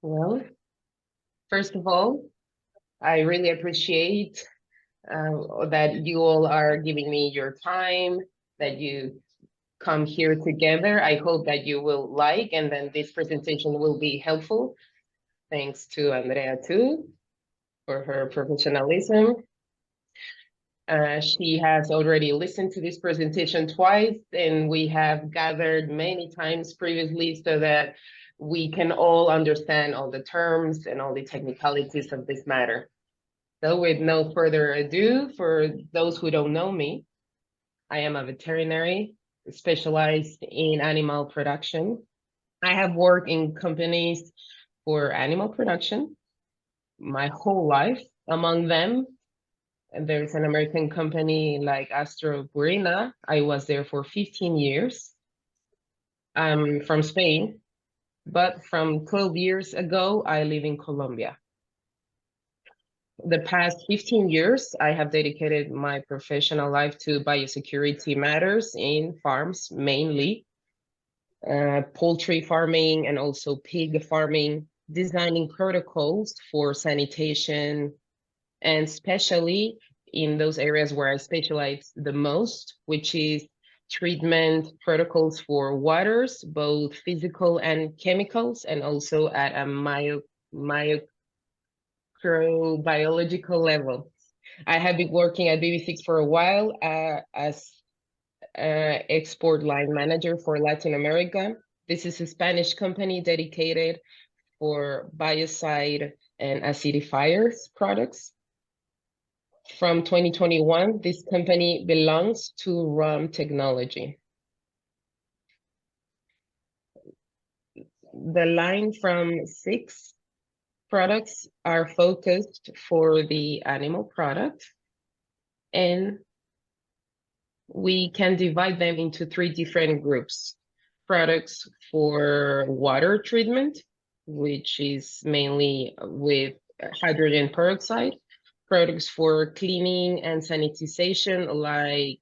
Well, first of all, I really appreciate that you all are giving me your time, that you come here together. I hope that you will like, and then this presentation will be helpful. Thanks to Andrea too for her professionalism. She has already listened to this presentation twice, and we have gathered many times previously so that we can all understand all the terms and all the technicalities of this matter. So with no further ado, for those who don't know me, I am a veterinary specialized in animal production. I have worked in companies for animal production my whole life. Among them, there's an American company like Astro Purina. I was there for 15 years. I'm from Spain, but from 12 years ago, I live in Colombia. The past 15 years, I have dedicated my professional life to biosecurity matters in farms, mainly poultry farming and also pig farming, designing protocols for sanitation, and especially in those areas where I specialize the most, which is treatment protocols for waters, both physical and chemicals, and also at a microbiological level. I have been working at BBZIX for a while as export line manager for Latin America. This is a Spanish company dedicated for biocide and acidifiers products. From 2021, this company belongs to RAM Technology. The line from 6 products are focused for the animal product, and we can divide them into 3 different groups. Products for water treatment, which is mainly with hydrogen peroxide. Products for cleaning and sanitization, like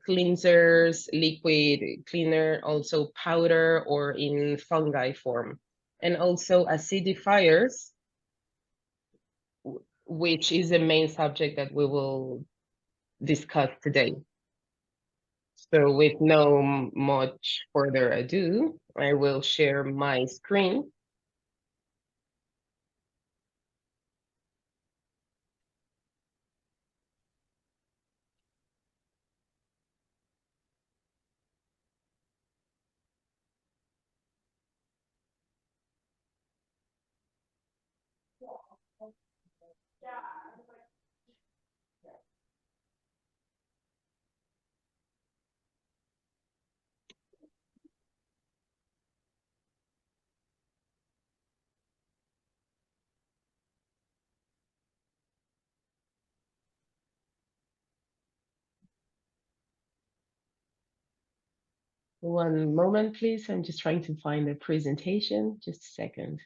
cleansers, liquid cleaner, also powder or in fungi form. And also acidifiers, which is the main subject that we will discuss today. So with no much further ado, I will share my screen. One moment, please. I'm just trying to find the presentation. Just a second.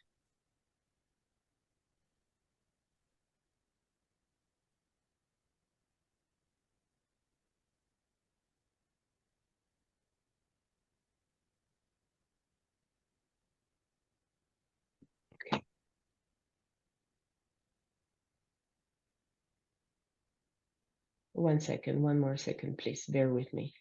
Okay. One more second, please. Bear with me.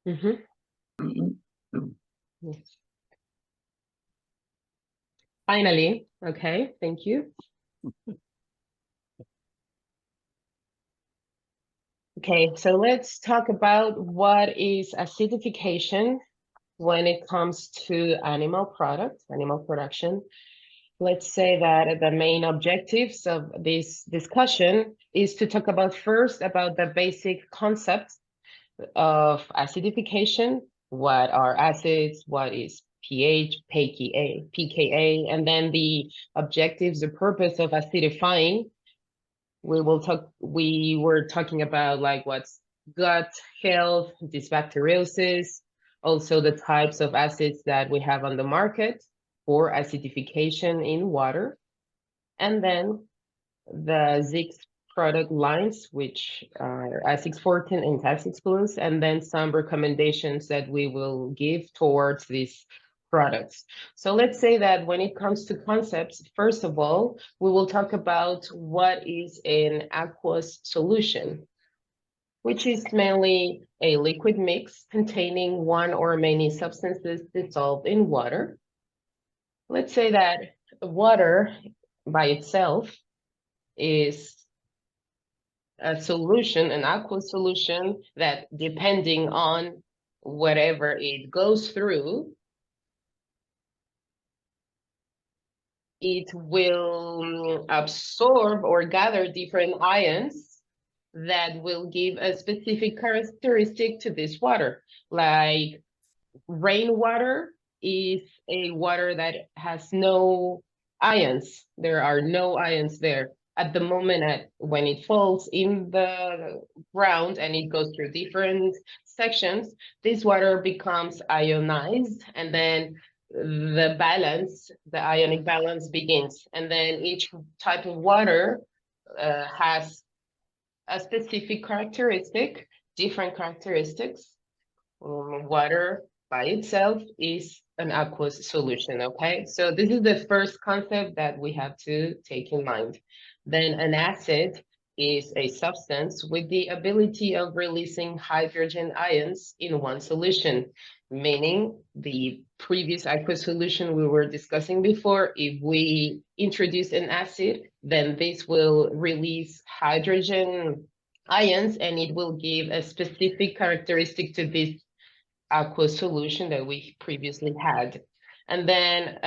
Mm-hmm. Finally, okay, thank you. Okay, so let's talk about what is acidification when it comes to animal products, animal production. Let's say that the main objectives of this discussion is to talk about first about the basic concepts of acidification, what are acids, what is pH, pKa, and then the objectives, the purpose of acidifying. We were talking about like what's gut health, dysbacteriosis, also the types of acids that we have on the market for acidification in water, and then the Zix product lines, which are Azix Forte and Azix Plus, and then some recommendations that we will give towards these products. So let's say that when it comes to concepts, first of all, we will talk about what is an aqueous solution, which is mainly a liquid mix containing one or many substances dissolved in water. Let's say that water by itself is a solution, an aqueous solution that depending on whatever it goes through, it will absorb or gather different ions that will give a specific characteristic to this water. Like rainwater is a water that has no ions. There are no ions there. At the moment when it falls in the ground and it goes through different sections, this water becomes ionized, and then the balance, the ionic balance begins. And then each type of water has a specific characteristic, different characteristics. Water by itself is an aqueous solution, okay? So this is the first concept that we have to take in mind. Then an acid is a substance with the ability of releasing hydrogen ions in one solution, meaning the previous aqueous solution we were discussing before, if we introduce an acid, then this will release hydrogen ions and it will give a specific characteristic to this aqueous solution that we previously had. And then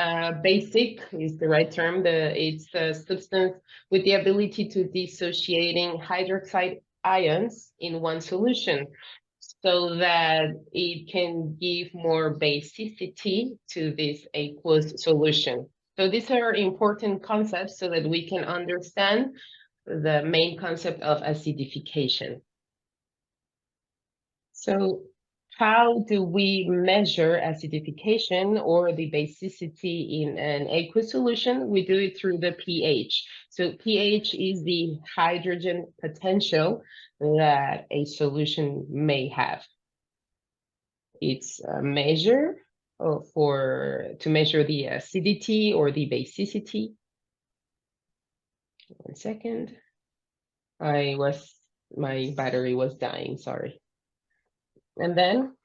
basic is the right term. It's a substance with the ability to dissociating hydroxide ions in one solution so that it can give more basicity to this aqueous solution. So these are important concepts so that we can understand the main concept of acidification. So how do we measure acidification or the basicity in an aqueous solution? We do it through the pH. So pH is the hydrogen potential that a solution may have. It's a measure to measure the acidity or the basicity. 1 second. My battery was dying, sorry. And then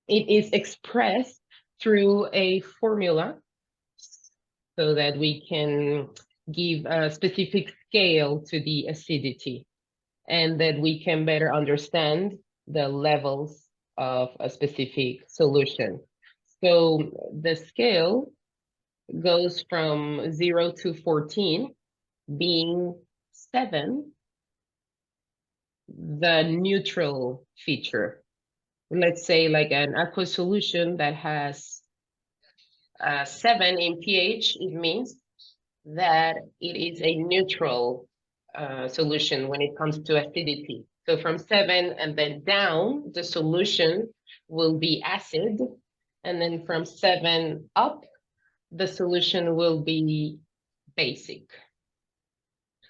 it is expressed through a formula so that we can give a specific scale to the acidity and that we can better understand the levels of a specific solution. So the scale goes from 0 to 14, being 7, the neutral feature. Let's say like an aqueous solution that has 7 in pH, it means that it is a neutral solution when it comes to acidity. So from 7 and then down, the solution will be acid. And then from 7 up, the solution will be basic.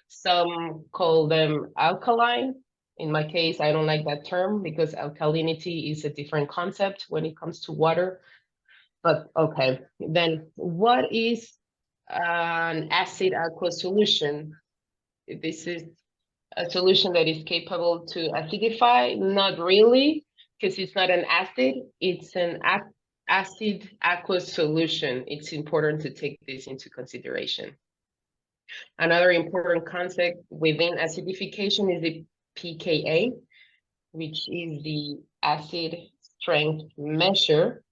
Some call them alkaline. In my case, I don't like that term because alkalinity is a different concept when it comes to water. But okay, then what is an acid aqueous solution? This is a solution that is capable to acidify? Not really, because it's not an acid, it's an acid aqueous solution, it's important to take this into consideration. Another important concept within acidification is the pKa, which is the acid strength measure.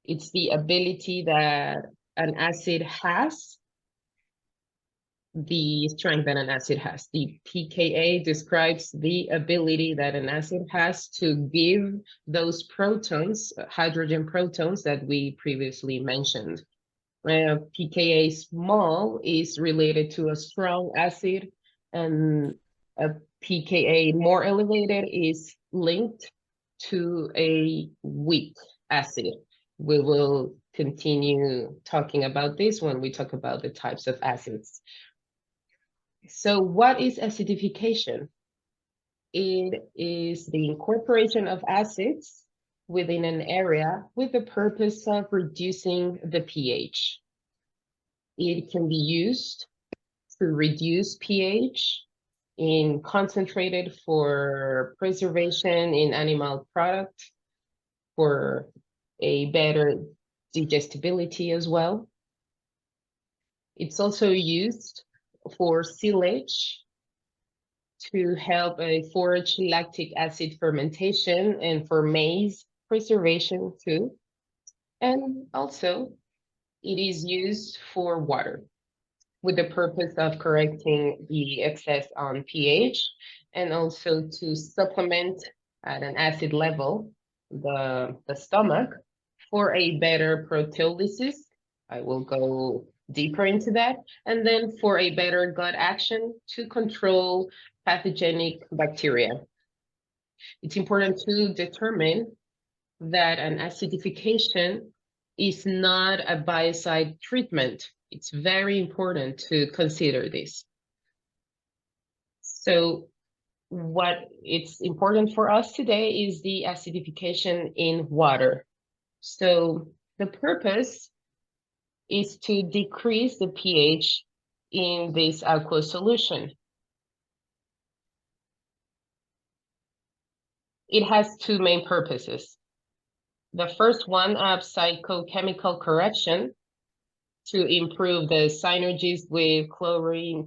It's the ability that an acid has, the strength that an acid has. The pKa describes the ability that an acid has to give those protons, hydrogen protons that we previously mentioned. pKa small is related to a strong acid, and a pKa more elevated is linked to a weak acid. We will continue talking about this when we talk about the types of acids. So what is acidification? It is the incorporation of acids within an area with the purpose of reducing the pH. It can be used to reduce pH in concentrated for preservation in animal product, for a better digestibility as well. It's also used for silage to help a forage lactic acid fermentation and for maize preservation too. And also it is used for water with the purpose of correcting the excess on pH and also to supplement at an acid level the stomach for a better proteolysis. I will go deeper into that. And then for a better gut action to control pathogenic bacteria. It's important to determine that an acidification is not a biocide treatment. It's very important to consider this. So what it's important for us today is the acidification in water. So the purpose is to decrease the pH in this aqueous solution. It has two main purposes. The first one of psychochemical correction to improve the synergies with chlorine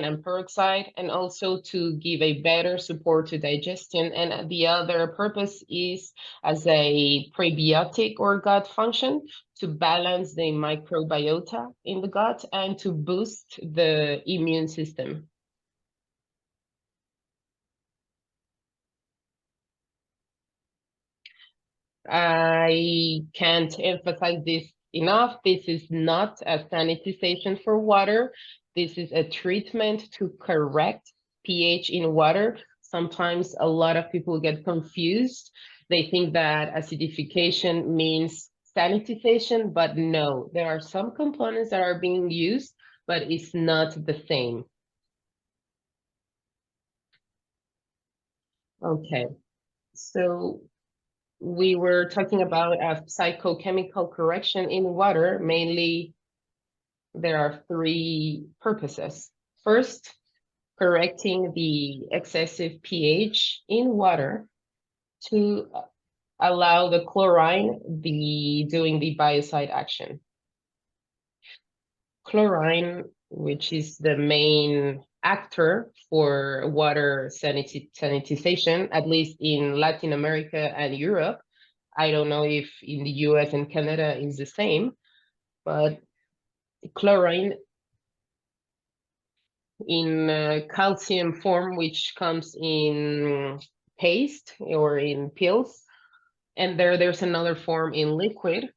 and peroxide, and also to give a better support to digestion. And the other purpose is as a prebiotic or gut function to balance the microbiota in the gut and to boost the immune system. I can't emphasize this enough. This is not a sanitization for water. This is a treatment to correct pH in water. Sometimes a lot of people get confused. They think that acidification means sanitization, but no, there are some components that are being used, but it's not the same. Okay, so we were talking about a psychochemical correction in water. Mainly, there are three purposes. First, correcting the excessive pH in water to allow the chlorine doing the biocide action. Chlorine, which is the main actor for water sanitization, at least in Latin America and Europe. I don't know if in the US and Canada is the same, but chlorine in calcium form, which comes in paste or in pills, and there's another form in liquid.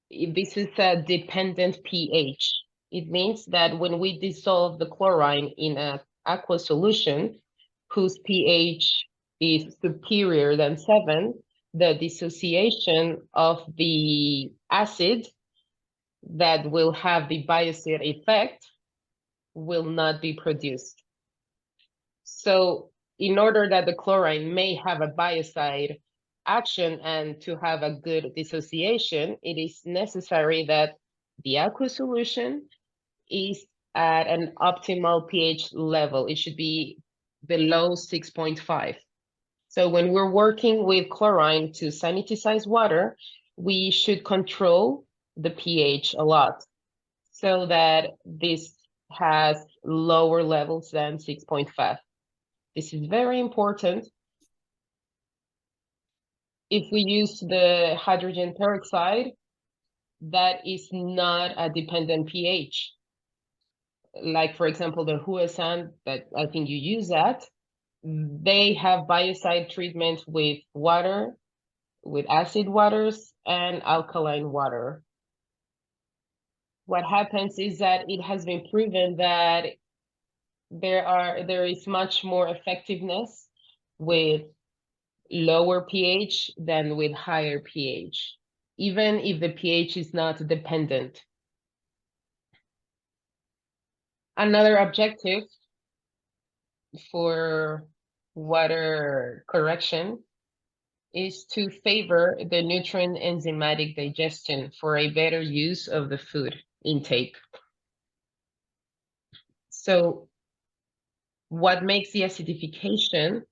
This is a dependent pH. It means that when we dissolve the chlorine in an aqueous solution whose pH is superior than 7, the dissociation of the acid that will have the biocide effect will not be produced. So in order that the chlorine may have a biocide action and to have a good dissociation, it is necessary that the aqueous solution is at an optimal pH level. It should be below 6.5. So when we're working with chlorine to sanitize water, we should control the pH a lot so that this has lower levels than 6.5. This is very important. If we use the hydrogen peroxide, that is not a dependent pH. Like, for example, the Huasan, that I think you use that, they have biocide treatment with water, with acid waters and alkaline water. What happens is that it has been proven that there is much more effectiveness with lower pH than with higher pH, even if the pH is not dependent. Another objective for water correction is to favor the nutrient enzymatic digestion for a better use of the food intake. So what makes the acidification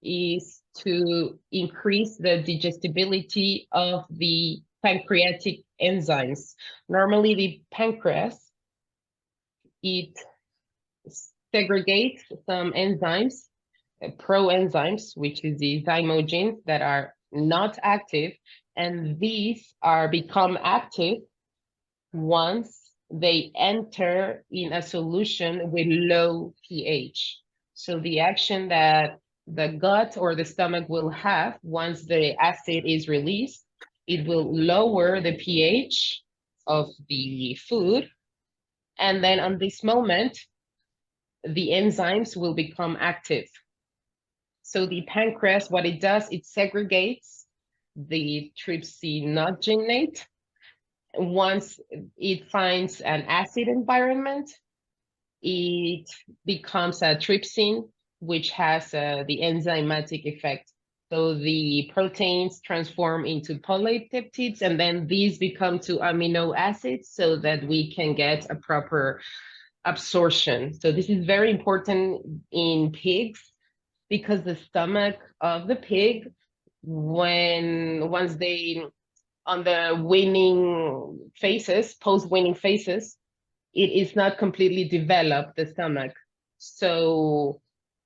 is to increase the digestibility of the pancreatic enzymes. Normally the pancreas, it segregates some enzymes, proenzymes, which is the zymogens that are not active, and these are become active once they enter in a solution with low pH. So the action that the gut or the stomach will have once the acid is released, it will lower the pH of the food. And then on this moment, the enzymes will become active. So the pancreas, what it does, it segregates the trypsinogenate. Once it finds an acid environment, it becomes a trypsin, which has the enzymatic effect. So the proteins transform into polypeptides, and then these become to amino acids so that we can get a proper absorption. So this is very important in pigs because the stomach of the pig, once they on the weaning phases, post-weaning phases, it is not completely developed, the stomach. So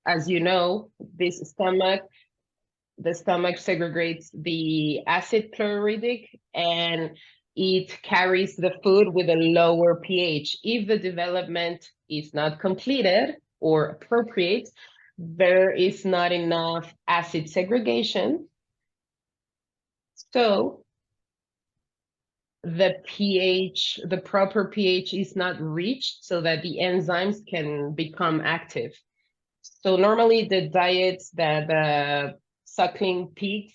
as you know, the stomach segregates the acid chlorhydric and it carries the food with a lower pH. If the development is not completed or appropriate, there is not enough acid segregation. So the pH, the proper pH is not reached so that the enzymes can become active. So normally the diets that the suckling pigs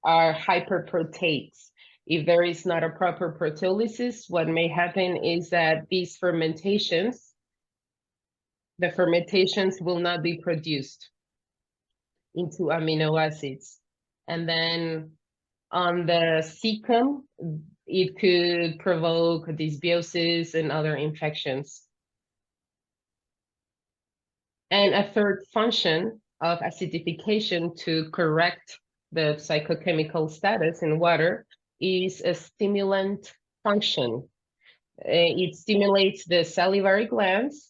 are hyperproteins. If there is not a proper proteolysis, what may happen is that these fermentations, the fermentations will not be produced into amino acids. And then on the cecum, it could provoke dysbiosis and other infections. And a third function of acidification to correct the psychochemical status in water is a stimulant function. It stimulates the salivary glands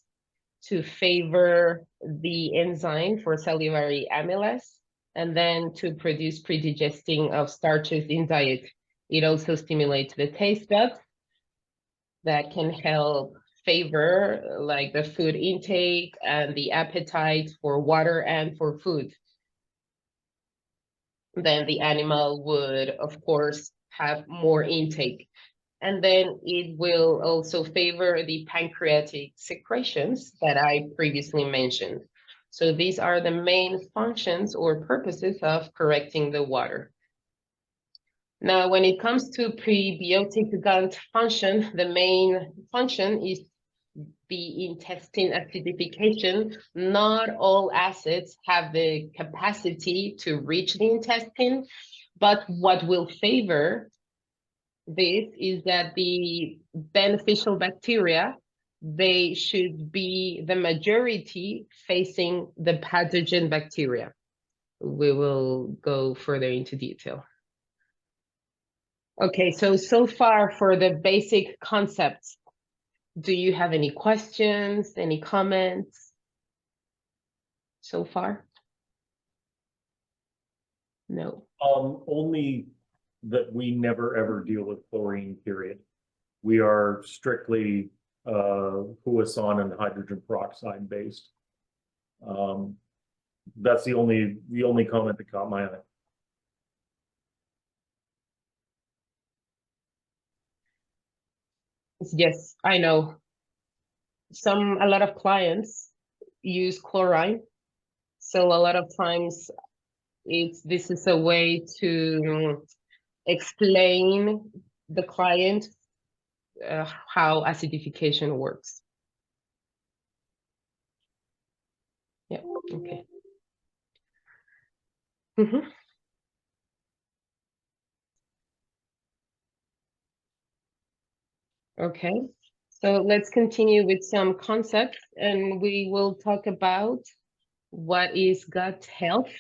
to favor the enzyme for salivary amylase, and then to produce predigesting of starches in diet. It also stimulates the taste buds that can help favor like the food intake and the appetite for water and for food. Then the animal would, of course, have more intake. And then it will also favor the pancreatic secretions that I previously mentioned. So these are the main functions or purposes of correcting the water. Now, when it comes to prebiotic gut function, the main function is the intestine acidification. Not all acids have the capacity to reach the intestine, but what will favor this is that the beneficial bacteria, they should be the majority facing the pathogen bacteria. we will go further into detail. Okay, so far for the basic concepts, do you have any questions, any comments so far? No. Only that we never ever deal with chlorine, period. We are strictly Huasan and hydrogen peroxide based. That's the only comment that caught my eye. Yes, I know. A lot of clients use chlorine, so a lot of times this is a way to explain the client how acidification works. Yeah, okay. Okay, so let's continue with some concepts, and we will talk about what is gut health.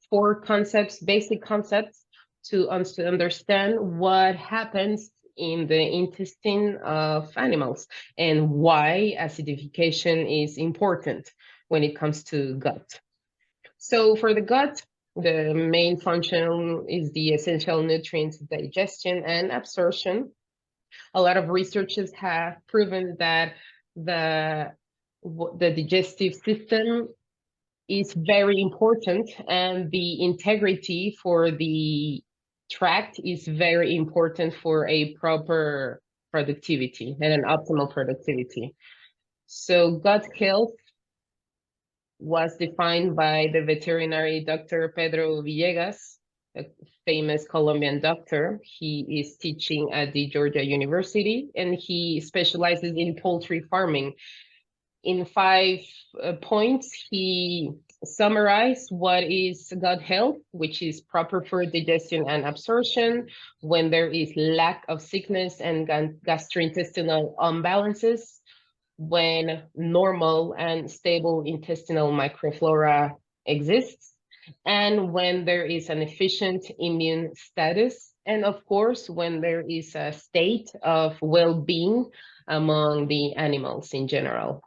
4 concepts, basic concepts to understand what happens in the intestine of animals and why acidification is important when it comes to gut. So for the gut, the main function is the essential nutrients digestion and absorption. A lot of researchers have proven that the digestive system is very important, and the integrity for the tract is very important for a proper productivity and an optimal productivity. So gut health was defined by the veterinary Dr. Pedro Villegas, a famous Colombian doctor. He is teaching at the Georgia University, and he specializes in poultry farming. In 5 points, he summarized what is gut health, which is proper food digestion and absorption, when there is lack of sickness and gastrointestinal imbalances, when normal and stable intestinal microflora exists, and when there is an efficient immune status, and of course, when there is a state of well-being among the animals in general.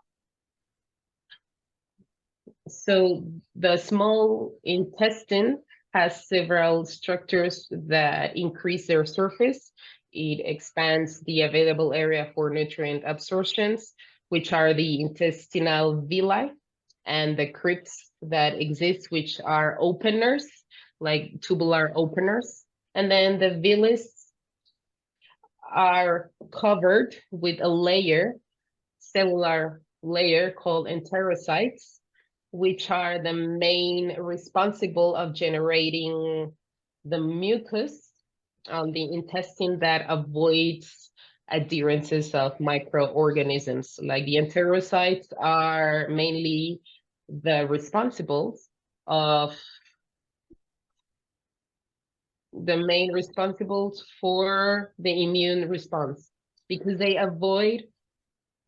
So the small intestine has several structures that increase their surface. It expands the available area for nutrient absorptions, which are the intestinal villi, and the crypts that exist, which are openers, like tubular openers. And then the villi are covered with a cellular layer called enterocytes, which are the main responsible of generating the mucus on the intestine that avoids adherences of microorganisms. Like the enterocytes are mainly the responsibles for the immune response, because they avoid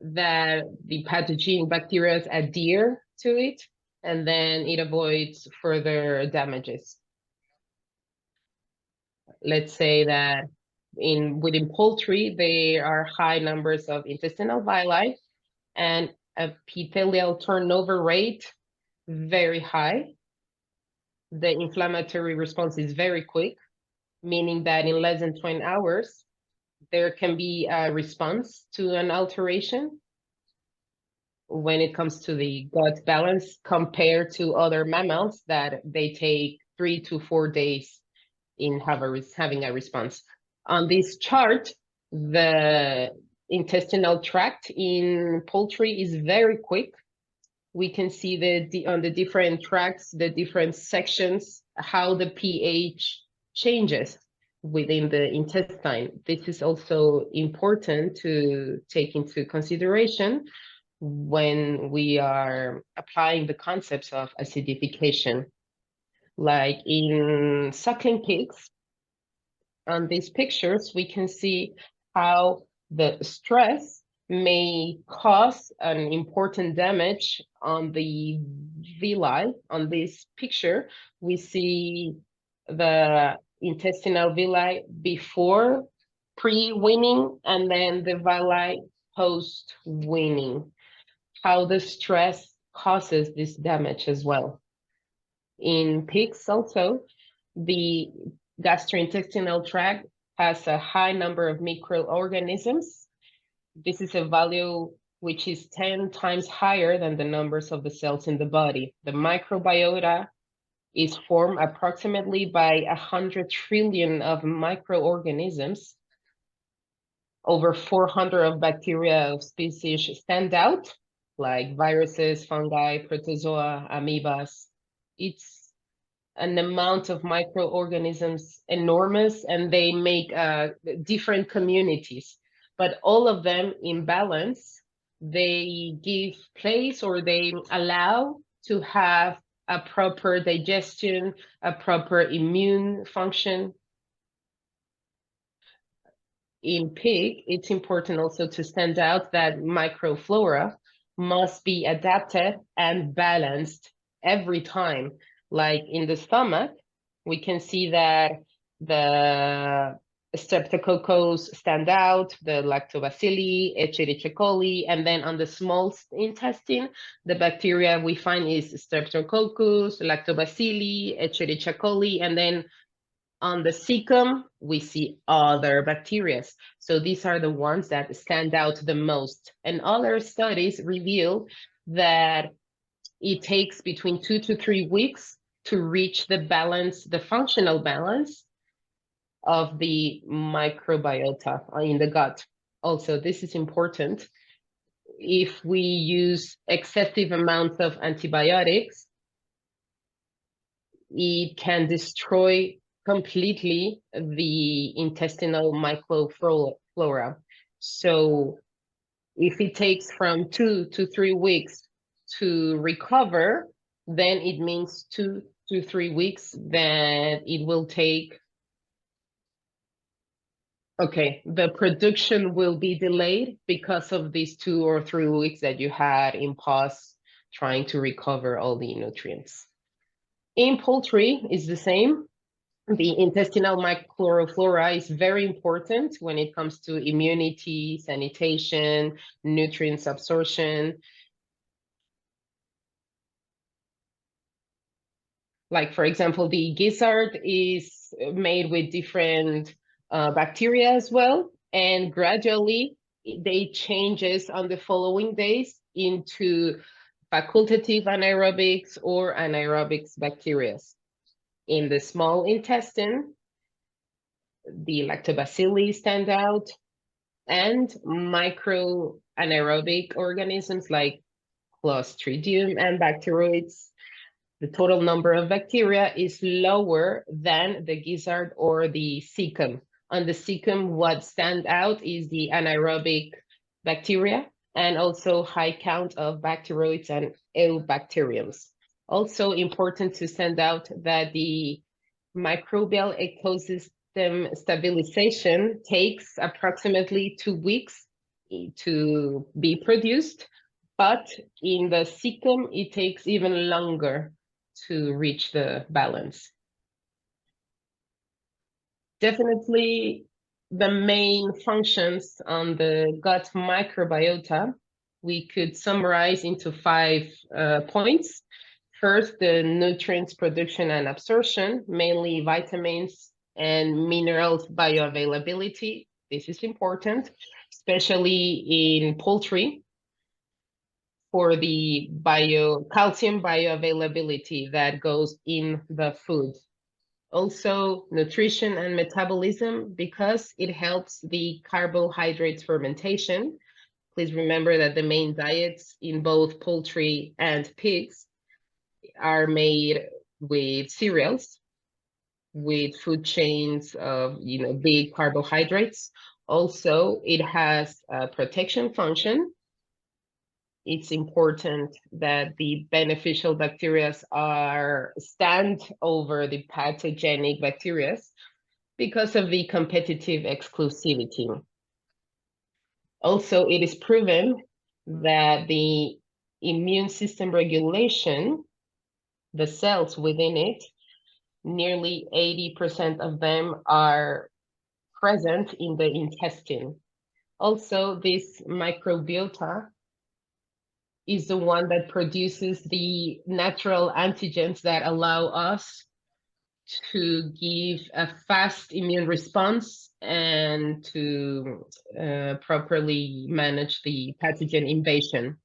that the pathogenic bacteria adhere to it, and then it avoids further damages. Let's say that within poultry, there are high numbers of intestinal villi and epithelial turnover rate very high. The inflammatory response is very quick, meaning that in less than 20 hours, there can be a response to an alteration when it comes to the gut balance, compared to other mammals that they take 3 to 4 days in having a response. On this chart, the intestinal tract in poultry is very quick. We can see on the different tracts, the different sections, how the pH changes within the intestine. This is also important to take into consideration when we are applying the concepts of acidification. Like in suckling pigs, on these pictures, we can see how the stress may cause an important damage on the villi. On this picture, we see the intestinal villi before pre-weaning and then the villi post-weaning, how the stress causes this damage as well. In pigs also, the gastrointestinal tract has a high number of microorganisms. This is a value which is 10 times higher than the numbers of the cells in the body. The microbiota is formed approximately by 100 trillion of microorganisms. Over 400 of bacteria of species stand out, like viruses, fungi, protozoa, amoebas. It's an amount of microorganisms enormous, and they make different communities, but all of them in balance, they give place or they allow to have a proper digestion, a proper immune function. In pig, it's important also to stand out that microflora must be adapted and balanced every time. Like in the stomach, we can see that the streptococcus stand out, the lactobacilli, Escherichia coli, and then on the small intestine, the bacteria we find is streptococcus, lactobacilli, Escherichia coli, and then on the cecum, we see other bacteria. So these are the ones that stand out the most. And other studies reveal that it takes between 2 to 3 weeks to reach the balance, the functional balance of the microbiota in the gut. Also, this is important. If we use excessive amounts of antibiotics, it can destroy completely the intestinal microflora. So if it takes from 2 to 3 weeks to recover, then it means 2 to 3 weeks that it will take. Okay, the production will be delayed because of these 2 or 3 weeks that you had in pause trying to recover all the nutrients. In poultry, it's the same. The intestinal microflora is very important when it comes to immunity, sanitation, nutrients absorption. Like, for example, the gizzard is made with different bacteria as well, and gradually they changes on the following days into facultative anaerobics or anaerobics bacteria. In the small intestine, the lactobacilli stand out, and micro anaerobic organisms like Clostridium and Bacteroides. The total number of bacteria is lower than the gizzard or the cecum. On the cecum, what stands out is the anaerobic bacteria and also high count of bacteroids and eubacteriums. Also important to stand out that the microbial ecosystem stabilization takes approximately 2 weeks to be produced, but in the cecum, it takes even longer to reach the balance. Definitely the main functions on the gut microbiota, we could summarize into 5 points. First, the nutrients production and absorption, mainly vitamins and minerals bioavailability. This is important, especially in poultry, for the calcium bioavailability that goes in the food. Also, nutrition and metabolism, because it helps the carbohydrates fermentation. Please remember that the main diets in both poultry and pigs are made with cereals, with food chains of big carbohydrates. Also, it has a protection function. It's important that the beneficial bacteria stand over the pathogenic bacteria because of the competitive exclusivity. Also, it is proven that the immune system regulation, the cells within it, nearly 80% of them are present in the intestine. Also, this microbiota is the one that produces the natural antigens that allow us to give a fast immune response and to properly manage the pathogen invasion.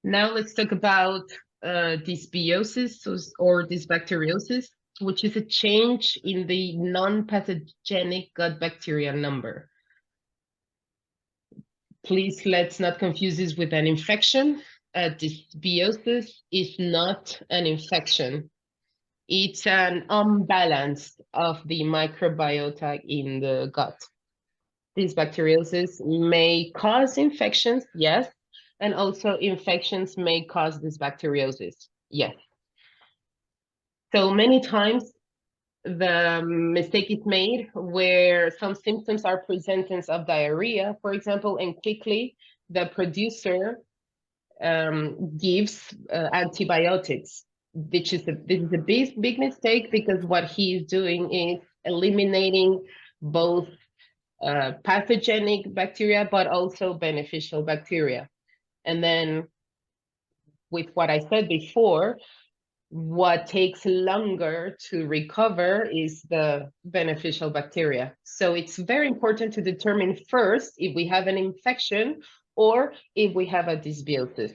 Now let's talk about dysbiosis or dysbacteriosis, which is a change in the non-pathogenic gut bacteria number. Please let's not confuse this with an infection. Dysbiosis is not an infection. It's an unbalance of the microbiota in the gut. Dysbacteriosis may cause infections, yes, and also infections may cause dysbacteriosis, yes. So many times the mistake is made where some symptoms are presentance of diarrhea, for example, and quickly the producer gives antibiotics, which is this is a big mistake, because what he is doing is eliminating both pathogenic bacteria, but also beneficial bacteria. And then with what I said before, what takes longer to recover is the beneficial bacteria. So it's very important to determine first if we have an infection or if we have a dysbiosis.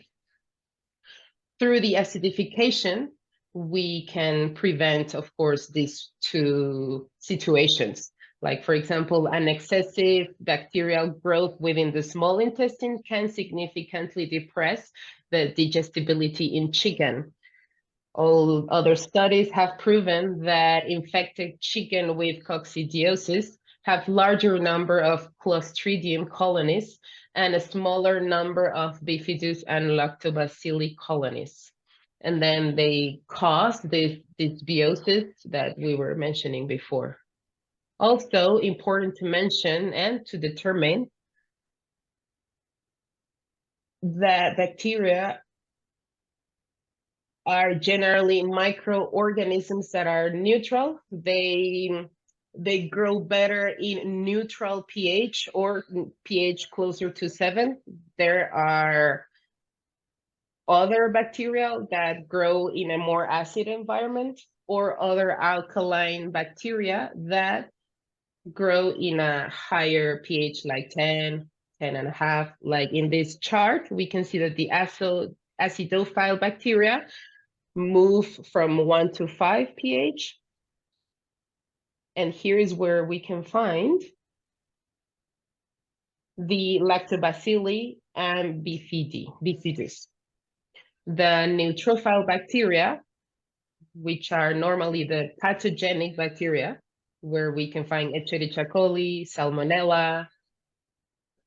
Through the acidification, we can prevent, of course, these two situations. Like, for example, an excessive bacterial growth within the small intestine can significantly depress the digestibility in chicken. All other studies have proven that infected chicken with coccidiosis have larger number of Clostridium colonies and a smaller number of Bifidus and Lactobacilli colonies. And then they cause this dysbiosis that we were mentioning before. Also important to mention and to determine that bacteria are generally microorganisms that are neutral. They grow better in neutral pH or pH closer to 7. There are other bacteria that grow in a more acid environment, or other alkaline bacteria that grow in a higher pH, like 10, 10.5. Like in this chart, we can see that the acidophile bacteria move from 1 to 5 pH. And here is where we can find the Lactobacilli and Bifidus. The neutrophile bacteria, which are normally the pathogenic bacteria, where we can find Escherichia coli, Salmonella,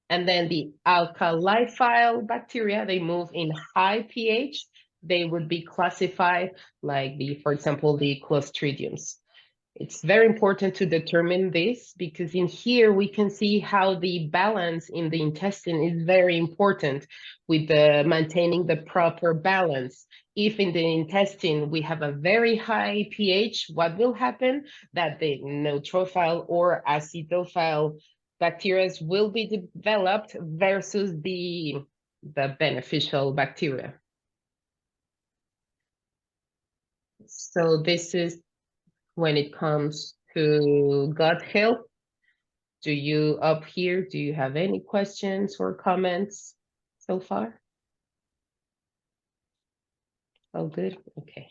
and then the alkalophile bacteria, they move in high pH. They would be classified like for example, the Clostridiums. It's very important to determine this, because in here we can see how the balance in the intestine is very important with maintaining the proper balance. If in the intestine we have a very high pH, what will happen? That the neutrophile or acidophile bacteria will be developed versus the beneficial bacteria. So this is when it comes to gut health. Do you have any questions or comments so far? Oh, good. Okay.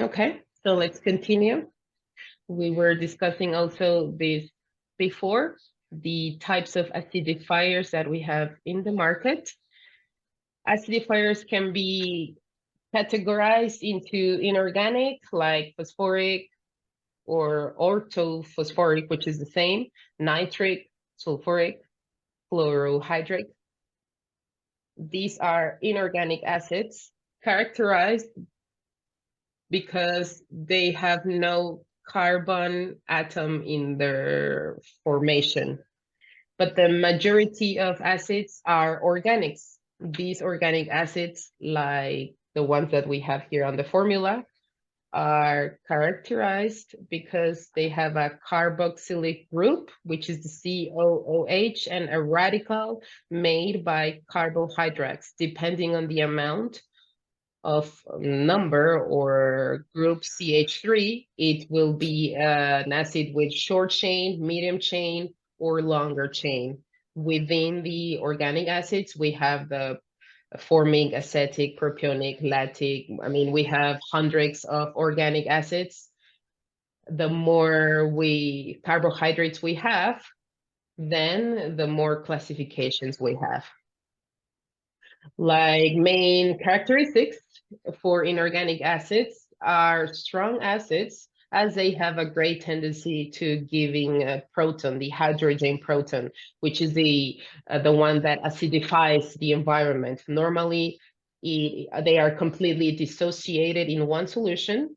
Okay, so let's continue. We were discussing also this before, the types of acidifiers that we have in the market. Acidifiers can be categorized into inorganic, like phosphoric or orthophosphoric, which is the same, nitric, sulfuric, fluorohydric. These are inorganic acids characterized because they have no carbon atom in their formation. But the majority of acids are organics. These organic acids, like the ones that we have here on the formula, are characterized because they have a carboxylic group, which is the COOH, and a radical made by carbohydrates. Depending on the amount of number or group CH3, it will be an acid with short chain, medium chain, or longer chain. Within the organic acids, we have the formic, acetic, propionic, lactic. I mean, we have hundreds of organic acids. The more carbohydrates we have, then the more classifications we have. Like main characteristics for inorganic acids are strong acids, as they have a great tendency to giving a proton, the hydrogen proton, which is the one that acidifies the environment. Normally, they are completely dissociated in one solution.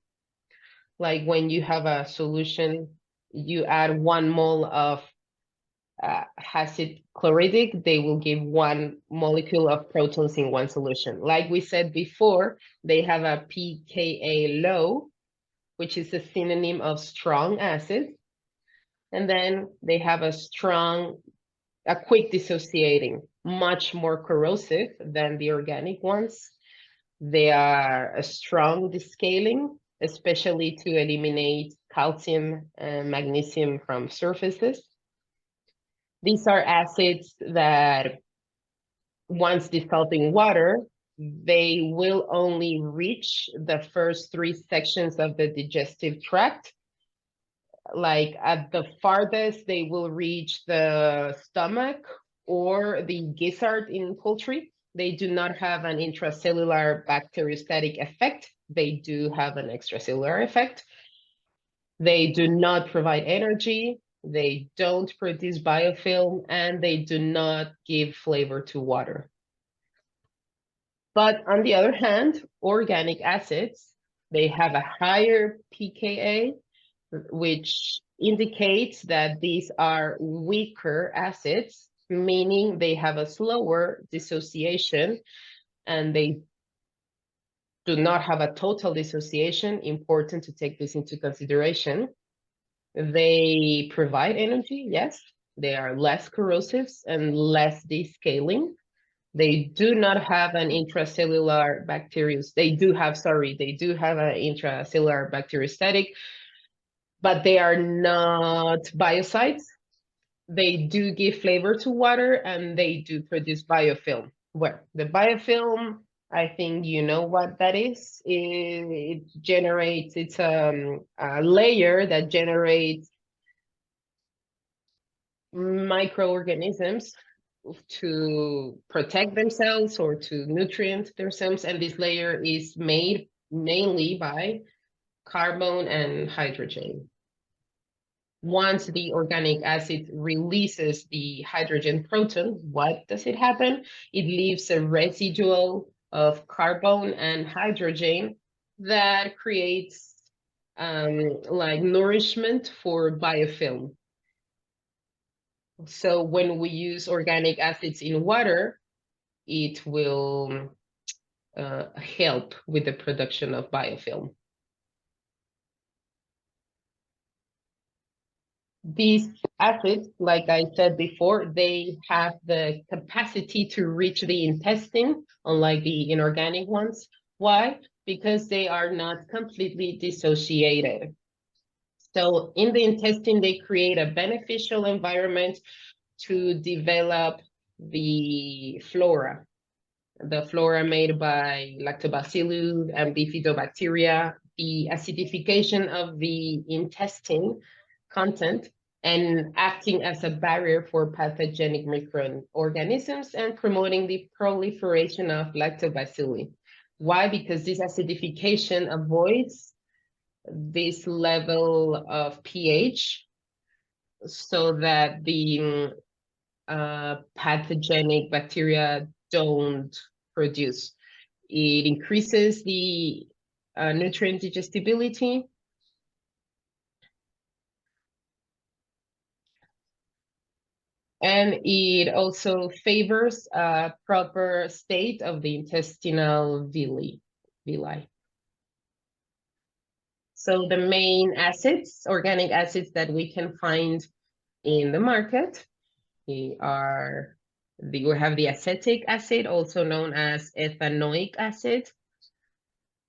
Like when you have a solution, you add 1 mole of acid chlorhydric, they will give 1 molecule of protons in one solution. Like we said before, they have a pKa low, which is a synonym of strong acid. And then they have a quick dissociating, much more corrosive than the organic ones. They are a strong descaling, especially to eliminate calcium and magnesium from surfaces. These are acids that once dissolved in water, they will only reach the first 3 sections of the digestive tract. Like at the farthest, they will reach the stomach or the gizzard in poultry. They do not have an intracellular bacteriostatic effect. They do have an extracellular effect. They do not provide energy. They don't produce biofilm, and they do not give flavor to water. But on the other hand, organic acids, they have a higher pKa, which indicates that these are weaker acids, meaning they have a slower dissociation, and they do not have a total dissociation. Important to take this into consideration. They provide energy, yes. They are less corrosive and less descaling. They do not have an intracellular bacterius. They do have an intracellular bacteriostatic, but they are not biocides. They do give flavor to water, and they do produce biofilm. Well, the biofilm, I think you know what that is. It generates, it's a layer that generates microorganisms to protect themselves or to nutrient themselves, and this layer is made mainly by carbon and hydrogen. Once the organic acid releases the hydrogen proton, what does it happen? It leaves a residual of carbon and hydrogen that creates like nourishment for biofilm. So when we use organic acids in water, it will help with the production of biofilm. These acids, like I said before, they have the capacity to reach the intestine, unlike the inorganic ones. Why? Because they are not completely dissociated. So in the intestine, they create a beneficial environment to develop the flora made by lactobacillus and bifidobacteria, the acidification of the intestine content, and acting as a barrier for pathogenic microorganisms and promoting the proliferation of lactobacilli. Why? Because this acidification avoids this level of pH so that the pathogenic bacteria don't produce. It increases the nutrient digestibility. And it also favors a proper state of the intestinal villi. So the main acids, organic acids that we can find in the market we have the acetic acid, also known as ethanoic acid,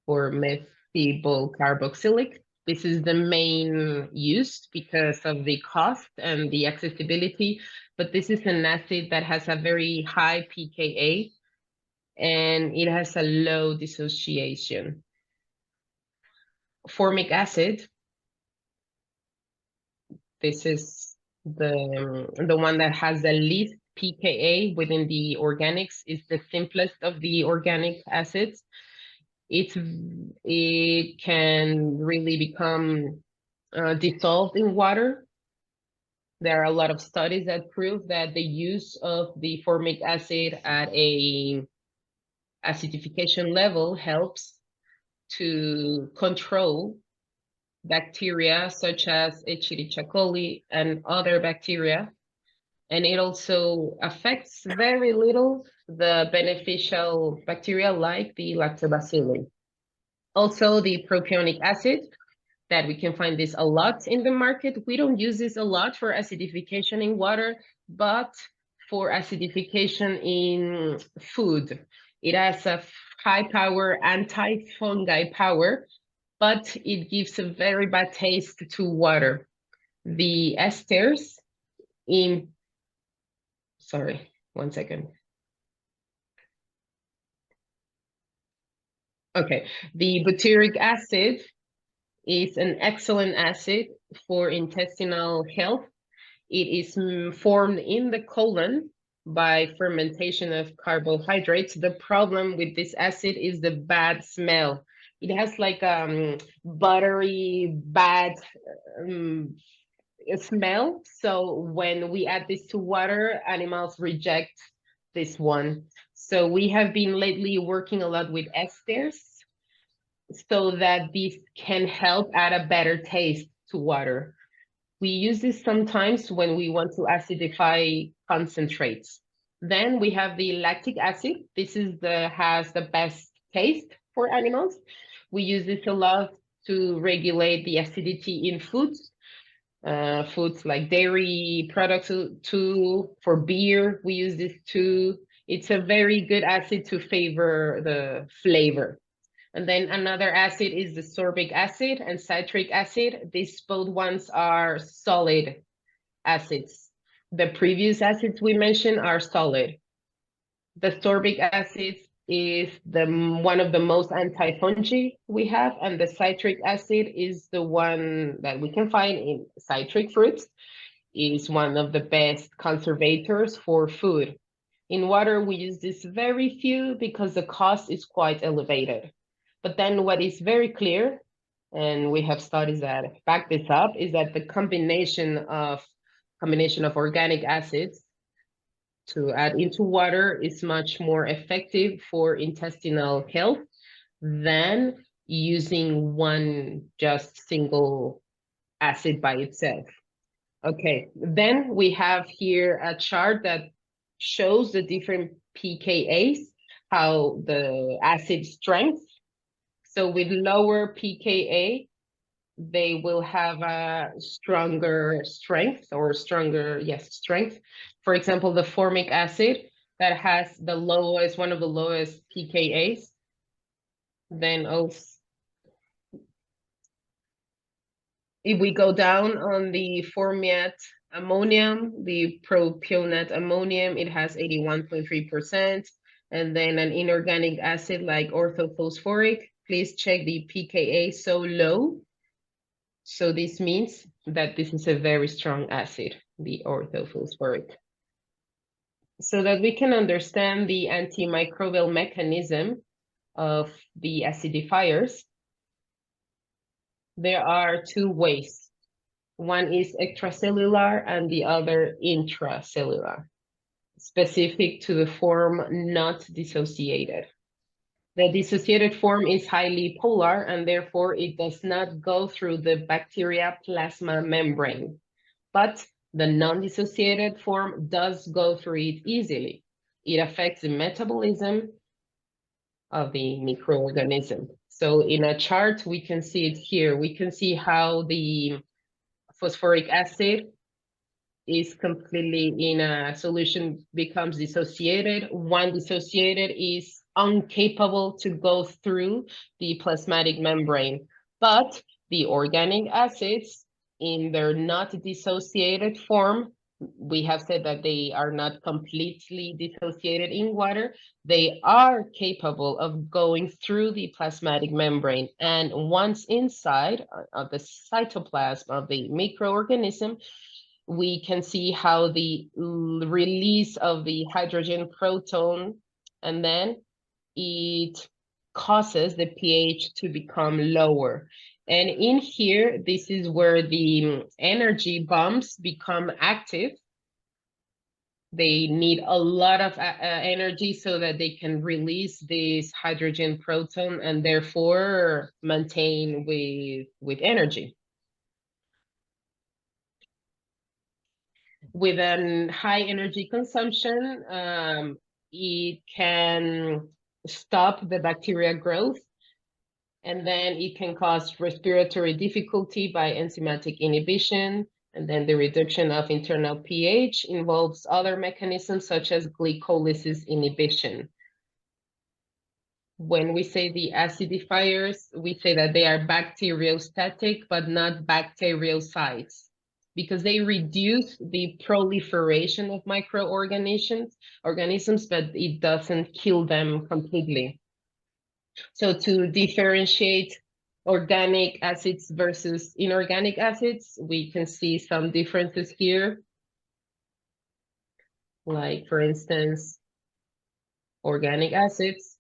or methyl carboxylic. This is the main use because of the cost and the accessibility, but this is an acid that has a very high pKa and it has a low dissociation. Formic acid, this is the one that has the least pKa within the organics, is the simplest of the organic acids. It can really become dissolved in water. There are a lot of studies that prove that the use of the formic acid at a acidification level helps to control bacteria such as Escherichia coli and other bacteria. And it also affects very little the beneficial bacteria like the lactobacillus. Also, the propionic acid, that we can find this a lot in the market. We don't use this a lot for acidification in water, but for acidification in food. It has a high power anti-fungi power, but it gives a very bad taste to water. The esters in, sorry, one second. Okay, the butyric acid is an excellent acid for intestinal health. It is formed in the colon by fermentation of carbohydrates. The problem with this acid is the bad smell. It has like buttery, bad smell. So when we add this to water, animals reject this one. So we have been lately working a lot with esters so that this can help add a better taste to water. We use this sometimes when we want to acidify concentrates. Then we have the lactic acid. This has the best taste for animals. We use this a lot to regulate the acidity in foods. Foods like dairy products too. For beer, we use this too. It's a very good acid to favor the flavor. And then another acid is the sorbic acid and citric acid. These both ones are solid acids. The previous acids we mentioned are solid. The sorbic acid is one of the most anti-fungi we have, and the citric acid is the one that we can find in citric fruits. It is one of the best conservators for food. In water, we use this very few because the cost is quite elevated. But then what is very clear, and we have studies that back this up, is that the combination of organic acids to add into water is much more effective for intestinal health than using one just single acid by itself. Okay, then we have here a chart that shows the different pKa's, how the acid strength. So with lower pKa, they will have a stronger strength or strength. For example, the formic acid that has one of the lowest pKa's. Then also, if we go down on the formiate ammonium, the propionate ammonium, it has 81.3%. And then an inorganic acid like orthophosphoric, please check the pKa so low. So this means that this is a very strong acid, the orthophosphoric. So that we can understand the antimicrobial mechanism of the acidifiers, there are two ways. One is extracellular and the other intracellular, specific to the form not dissociated. The dissociated form is highly polar, and therefore it does not go through the bacteria plasma membrane. But the non-dissociated form does go through it easily. It affects the metabolism of the microorganism. So in a chart, we can see it here. We can see how the phosphoric acid is completely in a solution, becomes dissociated. One dissociated is incapable to go through the plasmatic membrane, but the organic acids in their not dissociated form, we have said that they are not completely dissociated in water. They are capable of going through the plasmatic membrane. And once inside of the cytoplasm of the microorganism, we can see how the release of the hydrogen proton, and then it causes the pH to become lower. And in here, this is where the energy bombs become active. They need a lot of energy so that they can release this hydrogen proton and therefore maintain with energy. With a high energy consumption, it can stop the bacteria growth, and then it can cause respiratory difficulty by enzymatic inhibition, and then the reduction of internal pH involves other mechanisms such as glycolysis inhibition. When we say the acidifiers, we say that they are bacteriostatic but not bacteriocytes, because they reduce the proliferation of microorganisms, but it doesn't kill them completely. So to differentiate organic acids versus inorganic acids, we can see some differences here. Like, for instance, organic acids,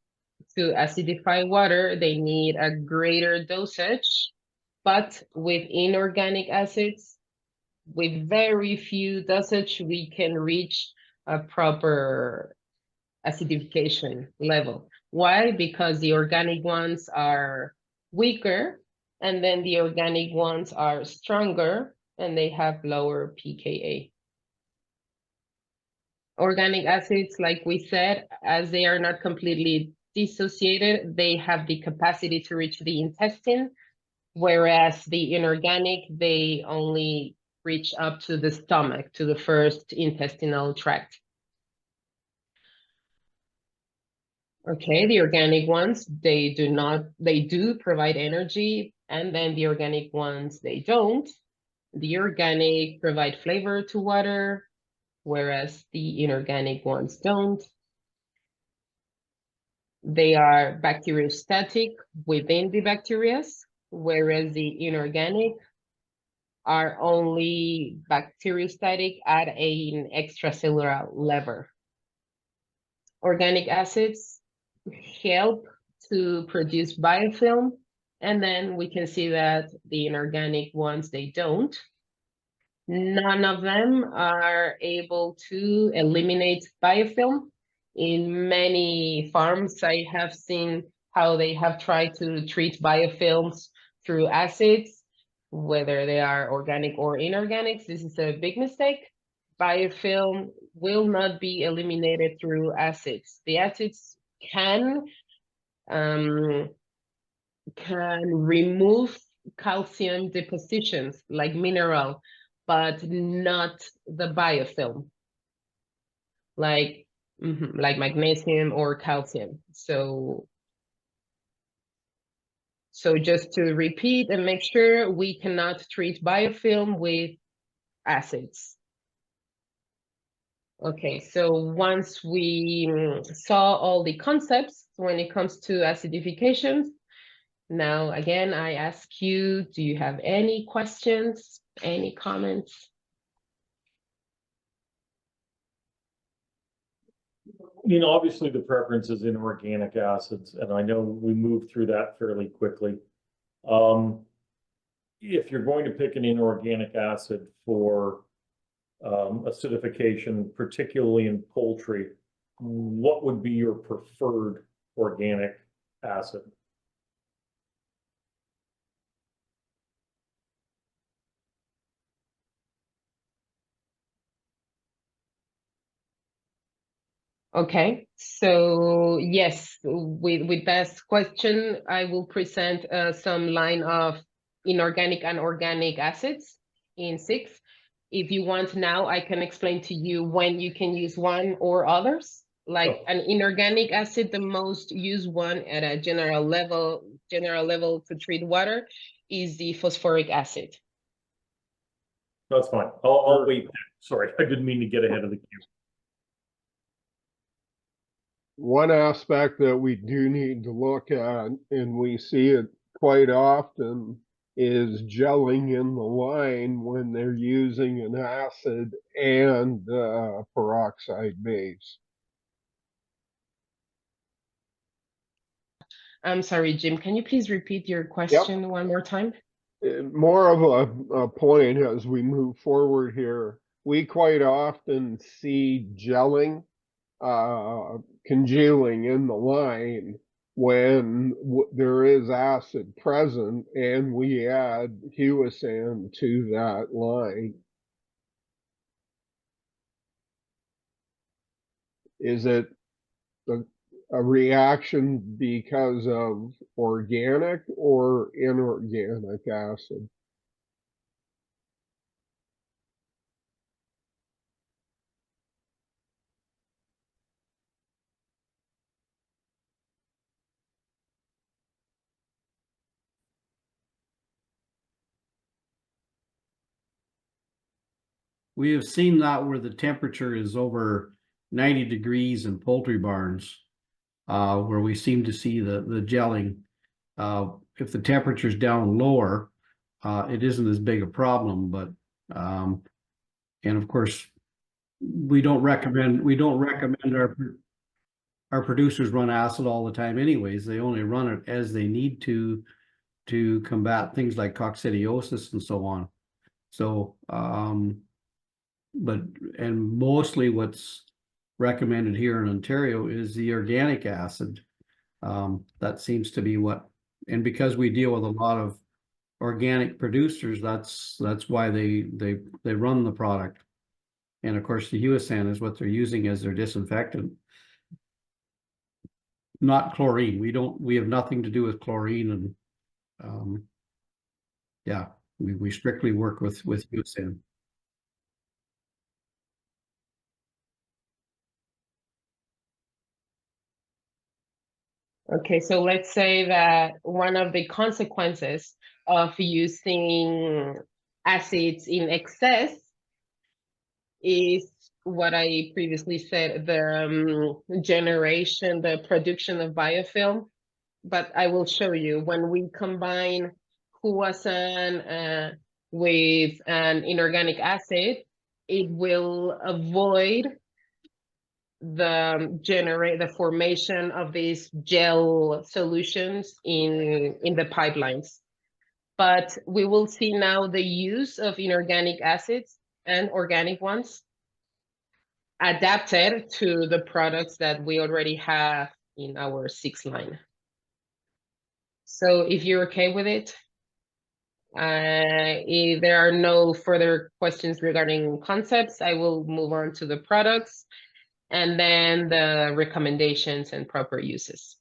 to acidify water, they need a greater dosage, but with inorganic acids, with very few dosage, we can reach a proper acidification level. Why? Because the organic ones are weaker, and then the organic ones are stronger, and they have lower pKa. Organic acids, like we said, as they are not completely dissociated, they have the capacity to reach the intestine, whereas the inorganic, they only reach up to the stomach, to the first intestinal tract. Okay, the organic ones, they do provide energy, and then the organic ones, they don't. The organic provide flavor to water, whereas the inorganic ones don't. They are bacteriostatic within the bacteria, whereas the inorganic are only bacteriostatic at an extracellular level. Organic acids help to produce biofilm, and then we can see that the inorganic ones, they don't. None of them are able to eliminate biofilm. In many farms, I have seen how they have tried to treat biofilms through acids, whether they are organic or inorganic. This is a big mistake. Biofilm will not be eliminated through acids. The acids can remove calcium depositions like mineral, but not the biofilm, like magnesium or calcium. So just to repeat and make sure, we cannot treat biofilm with acids. Okay, so once we saw all the concepts when it comes to acidification, now again, I ask you, do you have any questions, any comments? Obviously the preference is in organic acids, and I know we moved through that fairly quickly. If you're going to pick an inorganic acid for acidification, particularly in poultry, what would be your preferred organic acid. Okay, so yes, with that question, I will present some line of inorganic and organic acids in six. If you want now, I can explain to you when you can use one or others. Like Oh. an inorganic acid, the most used one at a general level to treat water is the phosphoric acid. That's fine. I'll wait. Sorry, I didn't mean to get ahead of the queue. One aspect that we do need to look at, and we see it quite often, is gelling in the line when they're using an acid and peroxide base. I'm sorry, Jim, can you please repeat your question one more time? More of a point as we move forward here. We quite often see gelling, congealing in the line when there is acid present and we add huisan to that line. Is it a reaction because of organic or inorganic acid? We have seen that where the temperature is over 90 degrees in poultry barns, where we seem to see the gelling. If the temperature is down lower, it isn't as big a problem, but and of course we don't recommend our producers run acid all the time anyways. They only run it as they need to combat things like coccidiosis and so on. So and mostly what's recommended here in Ontario is the organic acid. That seems to be what, and because we deal with a lot of organic producers, that's why they run the product. And of course, the huisan is what they're using as their disinfectant, not chlorine. We have nothing to do with chlorine, and yeah, we strictly work with huisan. Okay, so let's say that one of the consequences of using acids in excess is what I previously said, the the production of biofilm. But I will show you when we combine huasan with an inorganic acid, it will avoid the formation of these gel solutions in the pipelines. But we will see now the use of inorganic acids and organic ones adapted to the products that we already have in our 6 line. So if you're okay with it, if there are no further questions regarding concepts, I will move on to the products and then the recommendations and proper uses.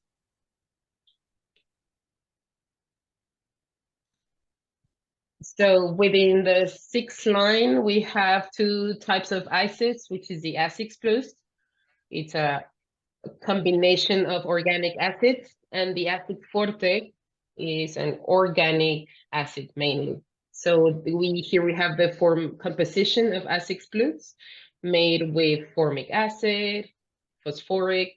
So within the 6 line, we have 2 types of acids, which is the Azix Plus. It's a combination of organic acids, and the acid Forte is an organic acid mainly. So here we have the composition of Azix Plus made with formic acid, phosphoric.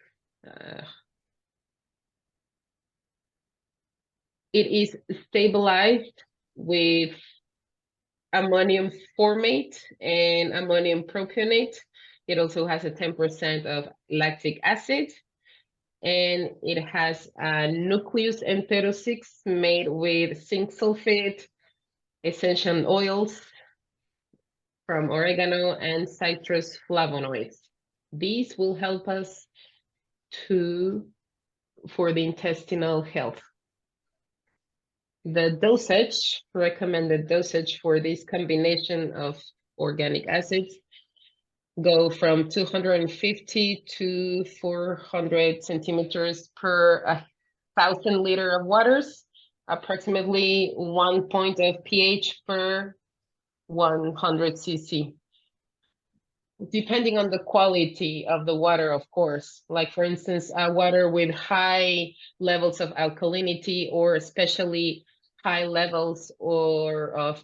It is stabilized with ammonium formate and ammonium propionate. It also has a 10% of lactic acid, and it has a nucleus enterosix made with zinc sulfate, essential oils from oregano, and citrus flavonoids. These will help us to for the intestinal health. The dosage, recommended dosage for this combination of organic acids go from 250 to 400 centimeters per 1,000 liter of waters, approximately 1 point of pH per 100 cc. Depending on the quality of the water, of course, like for instance, water with high levels of alkalinity or especially high levels of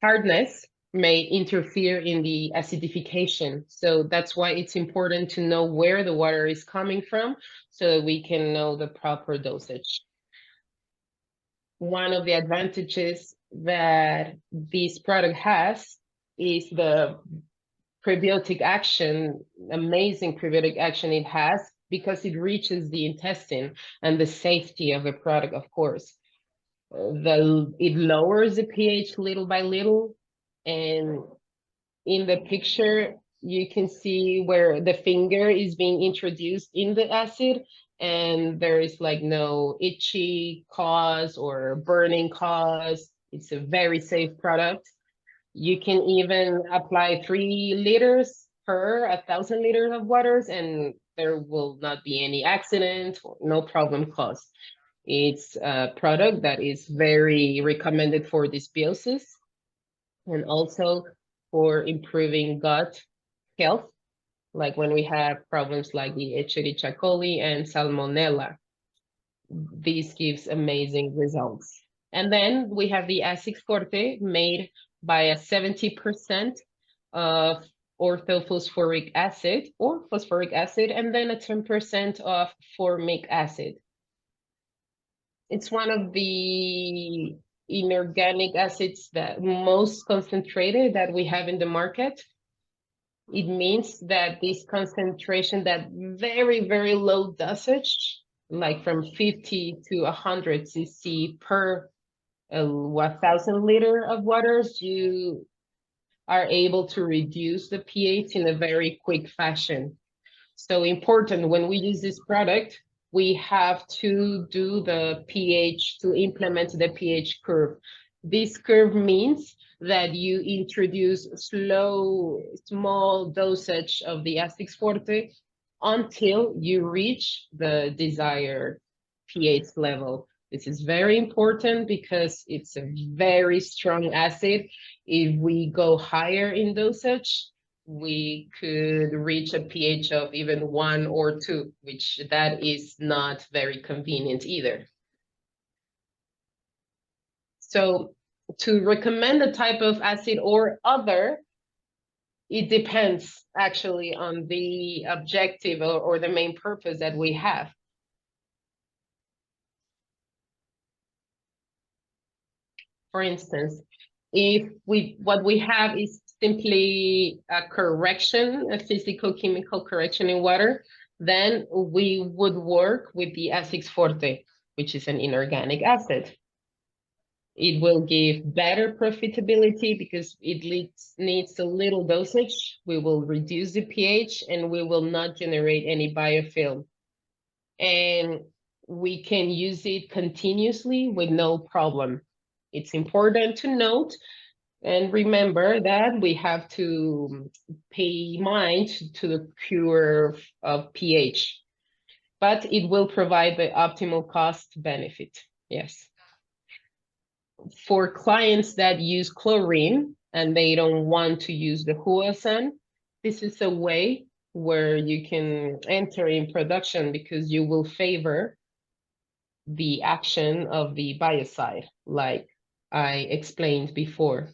hardness may interfere in the acidification. So that's why it's important to know where the water is coming from so that we can know the proper dosage. One of the advantages that this product has is the prebiotic action, amazing prebiotic action it has, because it reaches the intestine and the safety of the product, of course. It lowers the pH little by little, and in the picture you can see where the finger is being introduced in the acid, and there is like no itchy cause or burning cause. It's a very safe product. You can even apply 3 liters per 1,000 liters of waters, and there will not be any accident or no problem caused. It's a product that is very recommended for dysbiosis and also for improving gut health, like when we have problems like the Escherichia coli and Salmonella. This gives amazing results. And then we have the Azix Forte, made by a 70% of orthophosphoric acid or phosphoric acid, and then a 10% of formic acid. It's one of the inorganic acids that most concentrated that we have in the market. It means that this concentration, that very, very low dosage, like from 50 to 100 cc per 1,000 liter of waters, you are able to reduce the pH in a very quick fashion. So important, when we use this product, we have to do the pH, to implement the pH curve. This curve means that you introduce small dosage of the Azix Forte until you reach the desired pH level. This is very important because it's a very strong acid. If we go higher in dosage, we could reach a pH of even 1 or 2, which that is not very convenient either. So to recommend a type of acid or other, it depends actually on the objective or the main purpose that we have. For instance, if what we have is simply a correction, a physical-chemical correction in water, then we would work with the Azix Forte, which is an inorganic acid. It will give better profitability because it needs a little dosage. We will reduce the pH and we will not generate any biofilm. And we can use it continuously with no problem. It's important to note and remember that we have to pay mind to the cure of pH, but it will provide the optimal cost benefit. Yes. For clients that use chlorine and they don't want to use the Huasan, this is a way where you can enter in production because you will favor the action of the biocide, like I explained before.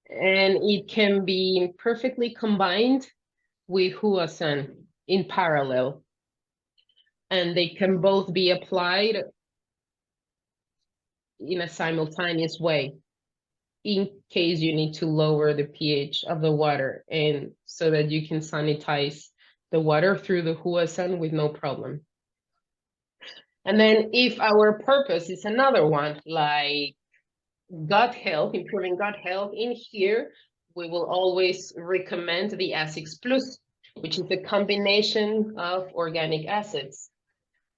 And it can be perfectly combined with Huasan in parallel. And they can both be applied in a simultaneous way in case you need to lower the pH of the water, and so that you can sanitize the water through the Huasan with no problem. And then if our purpose is another one, like gut health, improving gut health, in here, we will always recommend the Azix Plus, which is a combination of organic acids.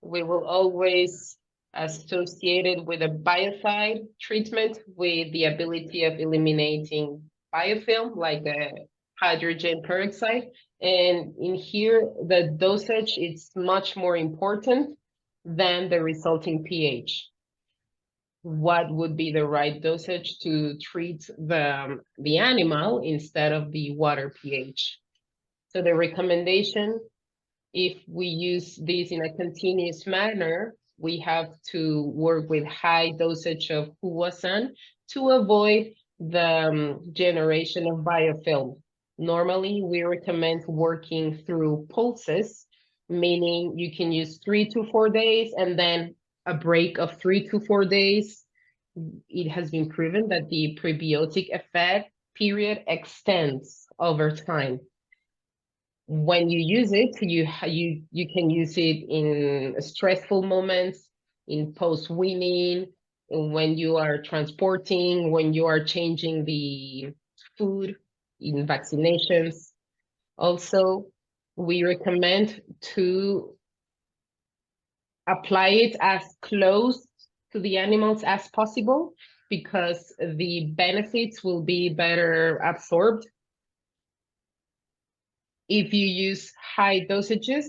We will always associate it with a biocide treatment with the ability of eliminating biofilm, like a hydrogen peroxide. And in here, the dosage is much more important than the resulting pH. What would be the right dosage to treat the animal instead of the water pH? So the recommendation, if we use this in a continuous manner, we have to work with high dosage of huasan to avoid the generation of biofilm. Normally, we recommend working through pulses, meaning you can use 3 to 4 days and then a break of 3 to 4 days. It has been proven that the prebiotic effect period extends over time. When you use it, you can use it in stressful moments, in post-weaning, when you are transporting, when you are changing the food, in vaccinations. Also, we recommend to apply it as close to the animals as possible because the benefits will be better absorbed. If you use high dosages,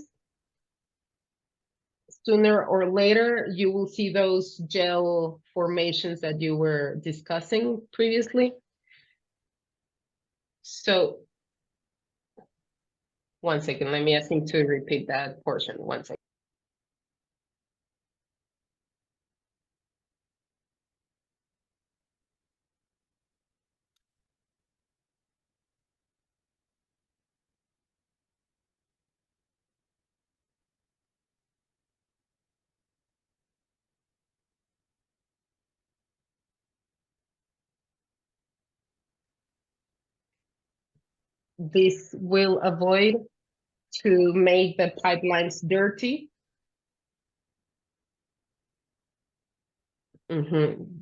sooner or later, you will see those gel formations that you were discussing previously. So, one second, let me ask him to repeat that portion, 1 second. This will avoid to make the pipelines dirty.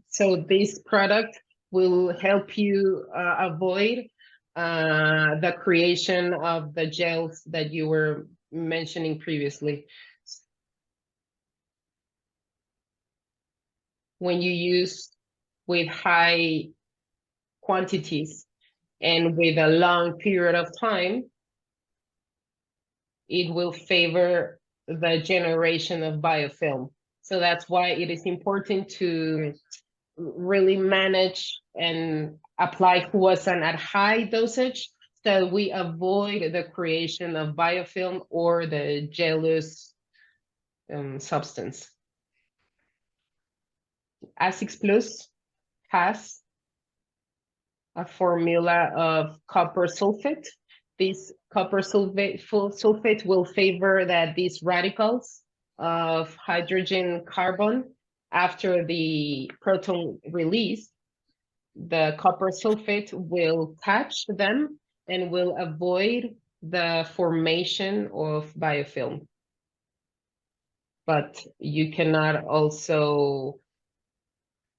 So this product will help you avoid the creation of the gels that you were mentioning previously. When you use with high quantities and with a long period of time, it will favor the generation of biofilm. So that's why it is important to really manage and apply huasan at high dosage so we avoid the creation of biofilm or the gelous substance. Azix Plus has a formula of copper sulfate. This copper sulfate will favor that these radicals of hydrogen carbon after the proton release, the copper sulfate will catch them and will avoid the formation of biofilm. But you cannot also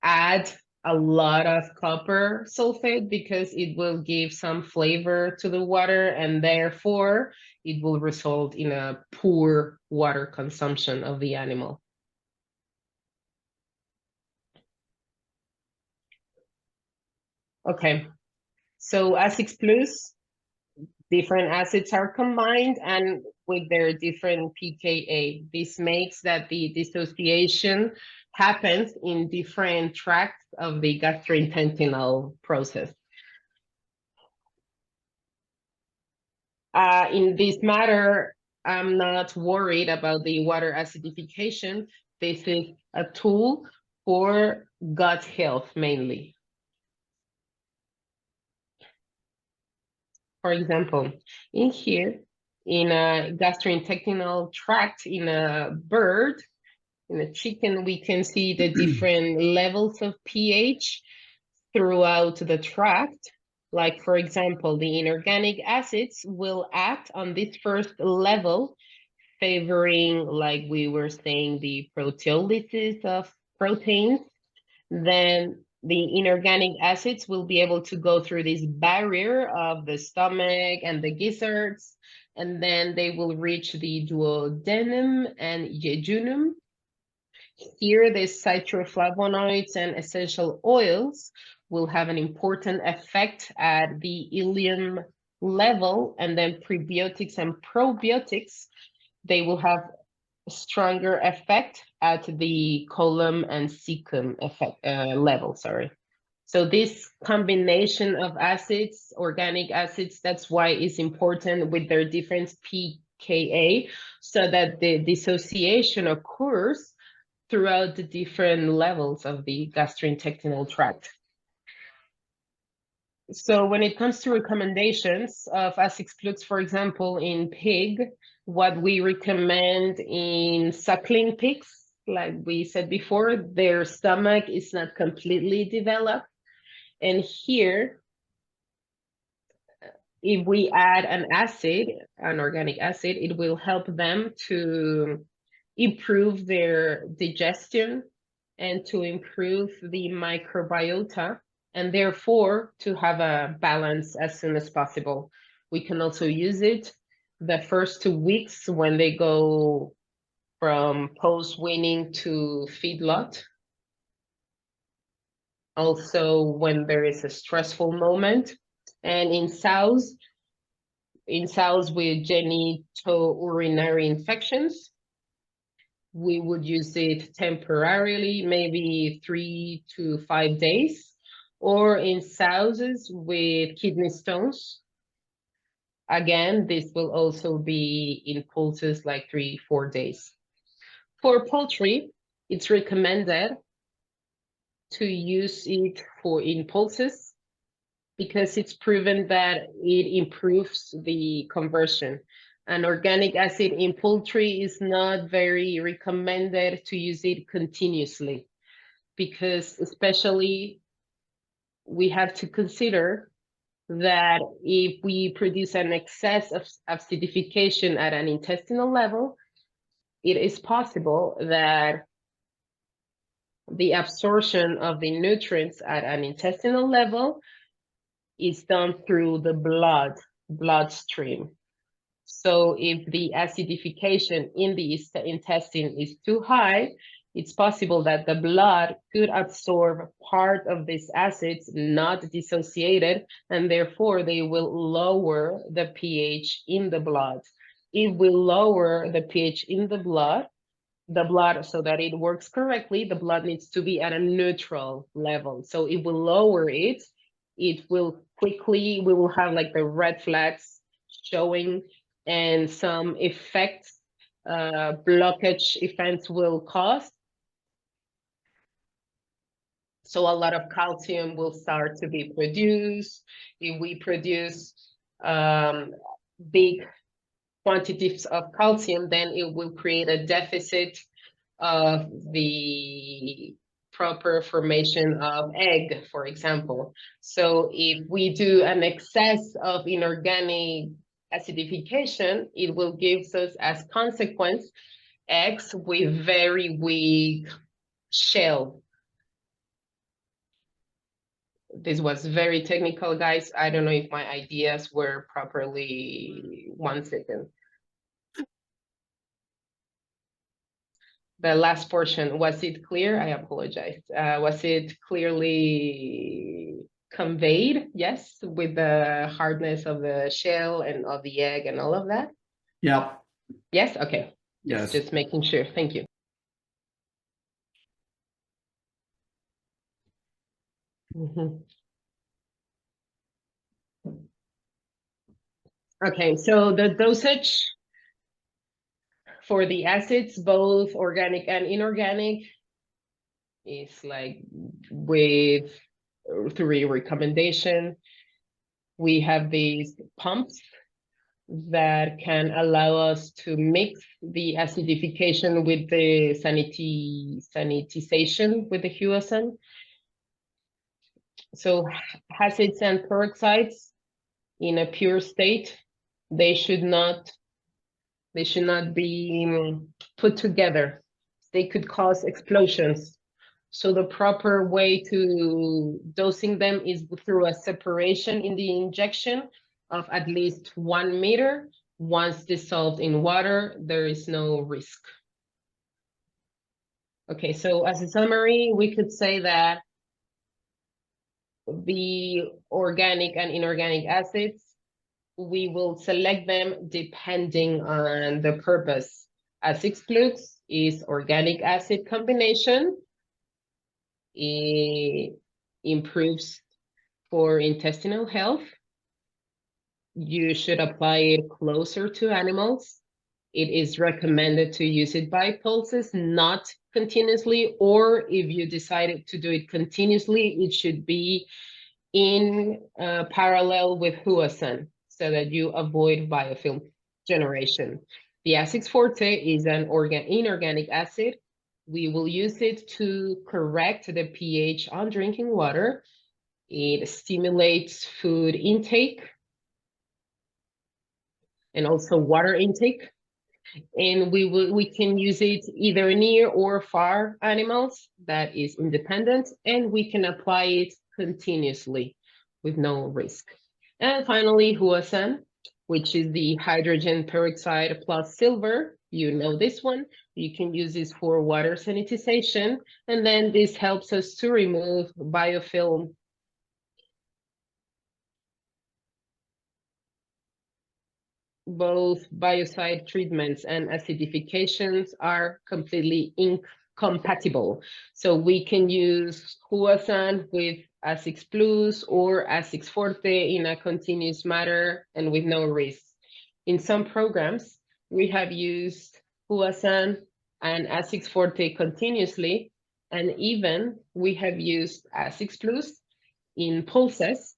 add a lot of copper sulfate because it will give some flavor to the water and therefore it will result in a poor water consumption of the animal. Okay, so Azix Plus, different acids are combined and with their different pKa. This makes that the dissociation happens in different tracts of the gastrointestinal process. In this matter, I'm not worried about the water acidification. This is a tool for gut health mainly. For example, in here, in a gastrointestinal tract, in a bird, in a chicken, we can see the different levels of pH throughout the tract. Like, for example, the inorganic acids will act on this first level, favoring, like we were saying, the proteolysis of proteins. Then the inorganic acids will be able to go through this barrier of the stomach and the gizzards and then they will reach the duodenum and jejunum. Here, the citroflavonoids and essential oils will have an important effect at the ileum level, and then prebiotics and probiotics, they will have a stronger effect at the colon and cecum effect level, sorry. So this combination of acids, organic acids, that's why it's important with their different pKa, so that the dissociation occurs throughout the different levels of the gastrointestinal tract. So when it comes to recommendations of Azix Plus, for example, in pig, what we recommend in suckling pigs, like we said before, their stomach is not completely developed. And here, if we add an acid, an organic acid, it will help them to improve their digestion and to improve the microbiota, and therefore to have a balance as soon as possible. We can also use it the first 2 weeks when they go from post-weaning to feedlot. Also when there is a stressful moment, and in sows with genitourinary infections, we would use it temporarily, maybe 3 to 5 days, or in sows with kidney stones. Again, this will also be in pulses like 3-4 days. For poultry, it's recommended to use it in pulses because it's proven that it improves the conversion. An organic acid in poultry is not very recommended to use it continuously, because especially we have to consider that if we produce an excess of acidification at an intestinal level, it is possible that the absorption of the nutrients at an intestinal level is done through the bloodstream. So if the acidification in the intestine is too high, it's possible that the blood could absorb part of these acids not dissociated, and therefore they will lower the pH in the blood. It will lower the pH in the blood, so that it works correctly, the blood needs to be at a neutral level. So it will lower it. It will quickly, we will have like the red flags showing, and some effects, blockage events will cause. So a lot of calcium will start to be produced. If we produce big quantities of calcium, then it will create a deficit of the proper formation of egg, for example. So if we do an excess of inorganic acidification, it will give us as consequence eggs with very weak shell. This was very technical, guys. I don't know if my ideas were properly. 1 second. The last portion, was it clear? I apologize. Was it clearly conveyed? Yes, with the hardness of the shell and of the egg and all of that? Yep. Yes, okay. Yes. Just making sure. Thank you. Okay, so the dosage for the acids, both organic and inorganic, is like with 3 recommendation. We have these pumps that can allow us to mix the acidification with the sanitization with the Huasan. So acids and peroxides in a pure state, they should not be put together. They could cause explosions. So the proper way to dosing them is through a separation in the injection of at least 1 meter Once dissolved in water, there is no risk. Okay, so as a summary, we could say that the organic and inorganic acids, we will select them depending on the purpose. Azix is organic acid combination. It improves for intestinal health. You should apply it closer to animals. It is recommended to use it by pulses, not continuously, or if you decided to do it continuously, it should be in parallel with Huasan so that you avoid biofilm generation. The Azix Forte is an inorganic acid. We will use it to correct the pH on drinking water. It stimulates food intake and also water intake. And we can use it either near or far animals, that is independent, and we can apply it continuously with no risk. And finally, Huasan, which is the hydrogen peroxide plus silver. You know this one. You can use this for water sanitization, and then this helps us to remove biofilm. Both biocide treatments and acidifications are completely incompatible. So we can use Huasan with Azix Plus or Azix Forte in a continuous manner and with no risk. In some programs, we have used Huasan and Azix Forte continuously, and even we have used Azix Plus in pulses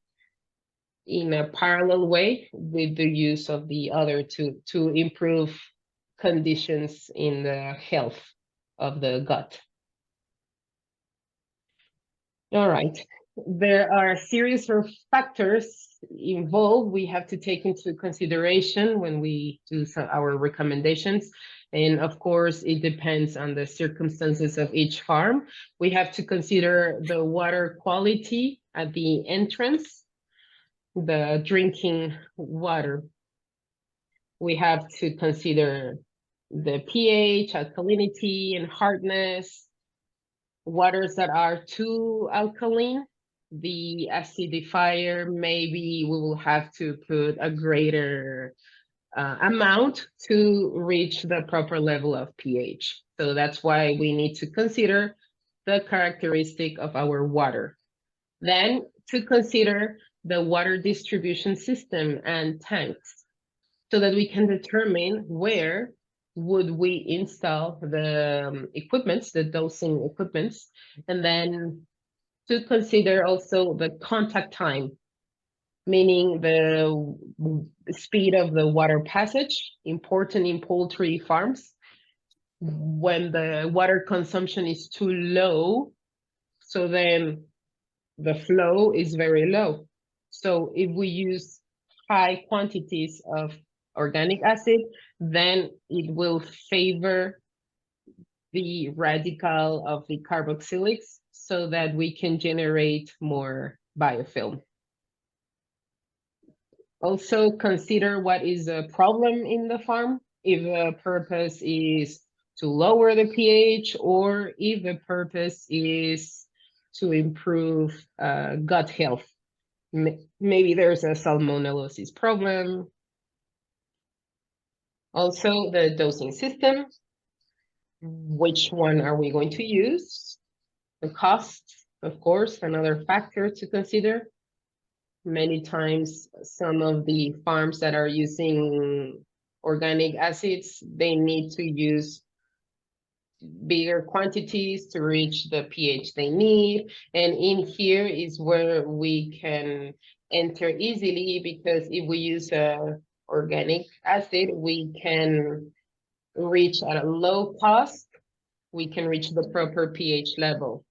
in a parallel way with the use of the other two to improve conditions in the health of the gut. All right, there are a series of factors involved we have to take into consideration when we do our recommendations. And of course, it depends on the circumstances of each farm. We have to consider the water quality at the entrance, the drinking water. We have to consider the pH, alkalinity, and hardness. Waters that are too alkaline, the acidifier, maybe we will have to put a greater amount to reach the proper level of pH. So that's why we need to consider the characteristic of our water. Then to consider the water distribution system and tanks so that we can determine where would we install the equipments, the dosing equipments, and then to consider also the contact time, meaning the speed of the water passage, important in poultry farms. When the water consumption is too low, so then the flow is very low. So if we use high quantities of organic acid, then it will favor the radical of the carboxylics so that we can generate more biofilm. Also consider what is the problem in the farm, if the purpose is to lower the pH or if the purpose is to improve gut health. Maybe there's a salmonellosis problem. Also the dosing system, which one are we going to use? The cost, of course, another factor to consider. Many times, some of the farms that are using organic acids, they need to use bigger quantities to reach the pH they need. And in here is where we can enter easily, because if we use a organic acid, we can reach at a low cost, we can reach the proper pH level.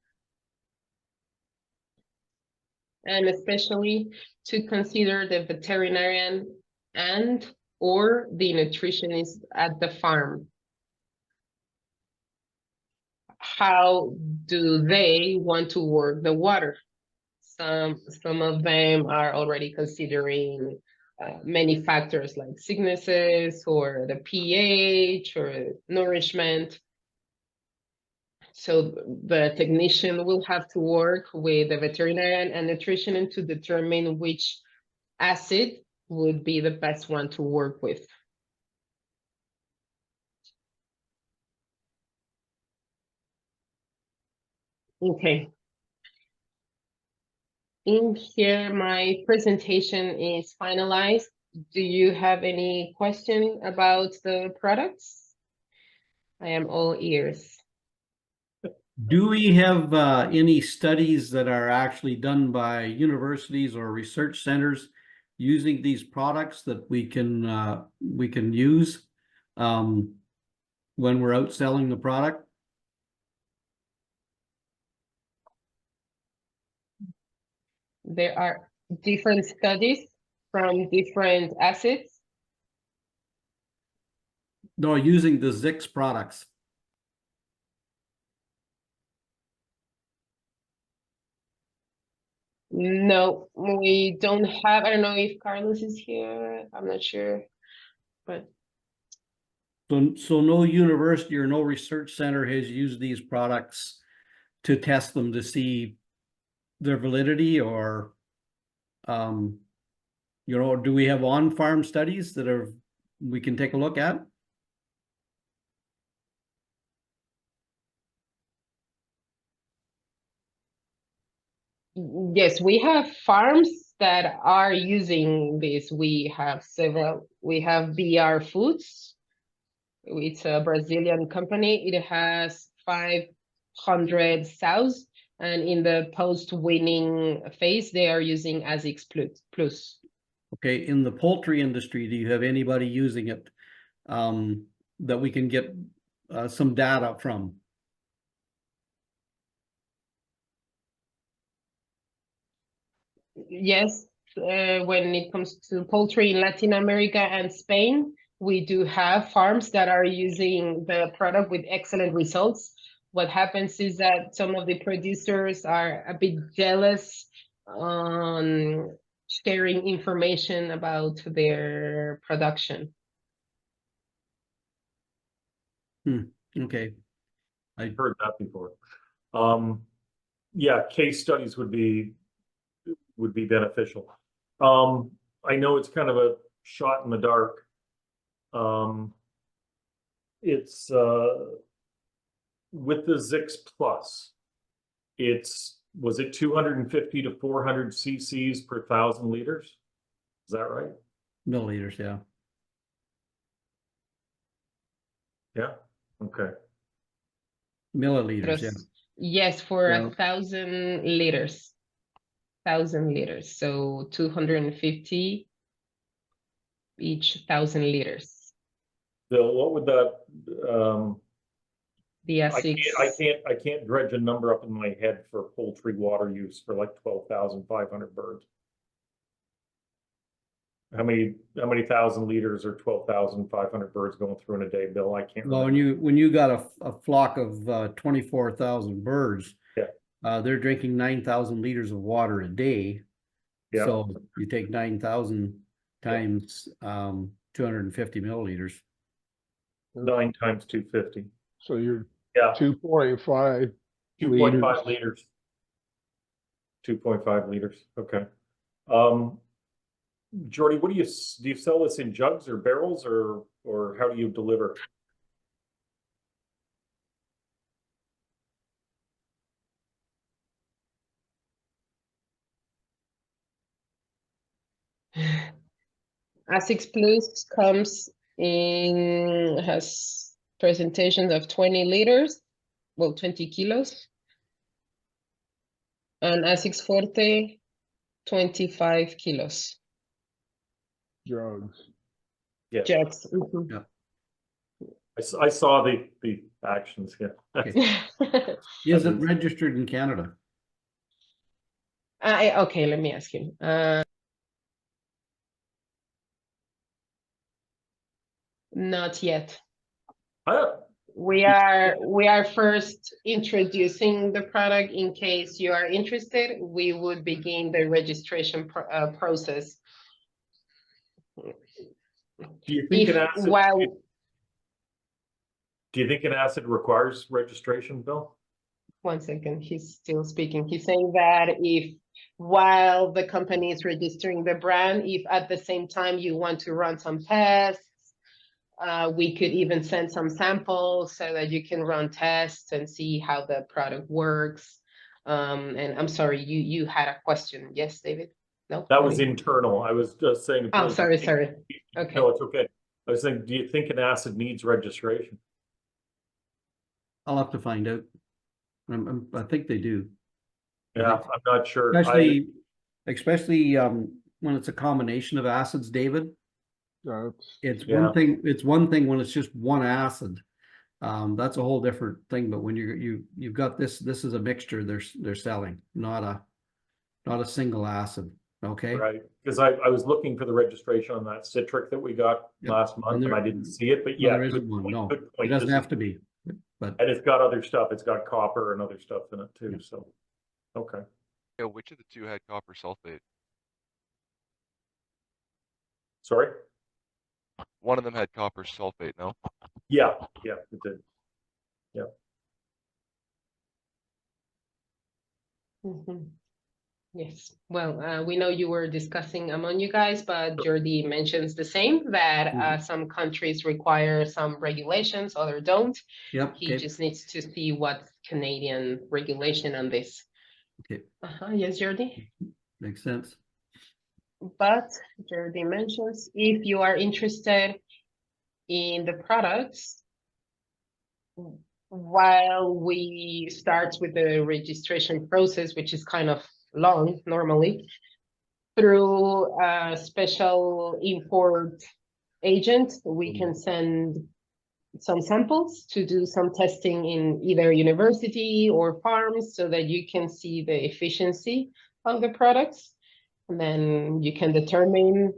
And especially to consider the veterinarian and or the nutritionist at the farm. How do they want to work the water? Some of them are already considering many factors like sicknesses or the pH or nourishment. So the technician will have to work with the veterinarian and nutritionist to determine which acid would be the best one to work with. Okay. In here, my presentation is finalized. Do you have any question about the products? I am all ears. Do we have any studies that are actually done by universities or research centers using these products that we can use when we're out selling the product? There are different studies from different acids. No, using the ZIX products. No, we don't have, I don't know if Carlos is here, I'm not sure, but So no university or no research center has used these products to test them to see their validity, or do we have on-farm studies that we can take a look at? yes, we have farms that are using this. We have several. We have BR Foods. It's a Brazilian company. It has 500 sows, and in the post-weaning phase, they are using Azix Plus. Okay, in the poultry industry, do you have anybody using it that we can get some data from? Yes, when it comes to poultry in Latin America and Spain, we do have farms that are using the product with excellent results. What happens is that some of the producers are a bit jealous on sharing information about their production. Okay. I've heard that before. Yeah, case studies would be beneficial. I know it's kind of a shot in the dark. It's with the ZIX Plus, was it 250 to 400 cc's per 1,000 liters? Is that right? Milliliters, yeah. Yeah, okay. Milliliters, yeah. Yes, for Yeah. 1,000 liters. 1,000 liters, so 250 each 1,000 liters. Bill, what would that The I Azix. can't dredge a number up in my head for poultry water use for like 12,500 birds. How many 1,000 liters or 12,500 birds going through in a day, Bill? I can't Well, remember. when you got a flock of 24,000 birds, Yeah. they're drinking 9,000 liters of water a day. Yeah. So you take 9,000 times 250 milliliters. 9 times 250. So you're Yeah, 2.5 2.5 liters. 2.5 liters. Okay. Jordy, what do you sell this in jugs or barrels, or how do you deliver? Azix Plus has presentations of 20 liters, well, 20 kilos. And Azix Forte, 25 kilos. jugs. Yeah, Jugs. Mhm. Yeah. I saw the actions here. Okay. Is it registered in Canada? Okay, let me ask you. Not yet. We are first introducing the product. In case you are interested, we would begin the registration process. Do you think If an acid, while do you think an acid requires registration, Bill? One second, he's still speaking. He's saying that if while the company is registering the brand, if at the same time you want to run some tests, we could even send some samples so that you can run tests and see how the product works. And I'm sorry, you had a question. Yes, David? No? That was internal. I was just saying. Oh, Bill, sorry. Okay. No, it's okay. I was saying, do you think an acid needs registration? I'll have to find out. I think they do. Yeah, I'm not sure. Especially when it's a combination of acids, David. That's, It's Yeah. one thing. It's one thing when it's just one acid. That's a whole different thing. But when you've got this is a mixture they're selling, not a single acid. Okay. Right, because I was looking for the registration on that citric that we got Yep. last month and I didn't see it, but Well, yeah. there good isn't one. point, No, good it point. doesn't This have is- to be. But And it's got other stuff. It's got copper and other stuff in it too, Yep. so, okay. Yeah, which of the two had copper sulfate? Sorry? One of them had copper sulfate, no? Yeah, it did. Mhm. Yes, well, we know you were discussing among you guys, but Jordi mentions the same, that some countries require some regulations, other don't. yep. He Okay. just needs to see what's Canadian regulation on this. Okay. Yes, Jordi? Makes sense. But Jordi mentions if you are interested in the products, while we start with the registration process, which is kind of long normally, through a special import agent, we can send some samples to do some testing in either university or farms so that you can see the efficiency of the products. And then you can determine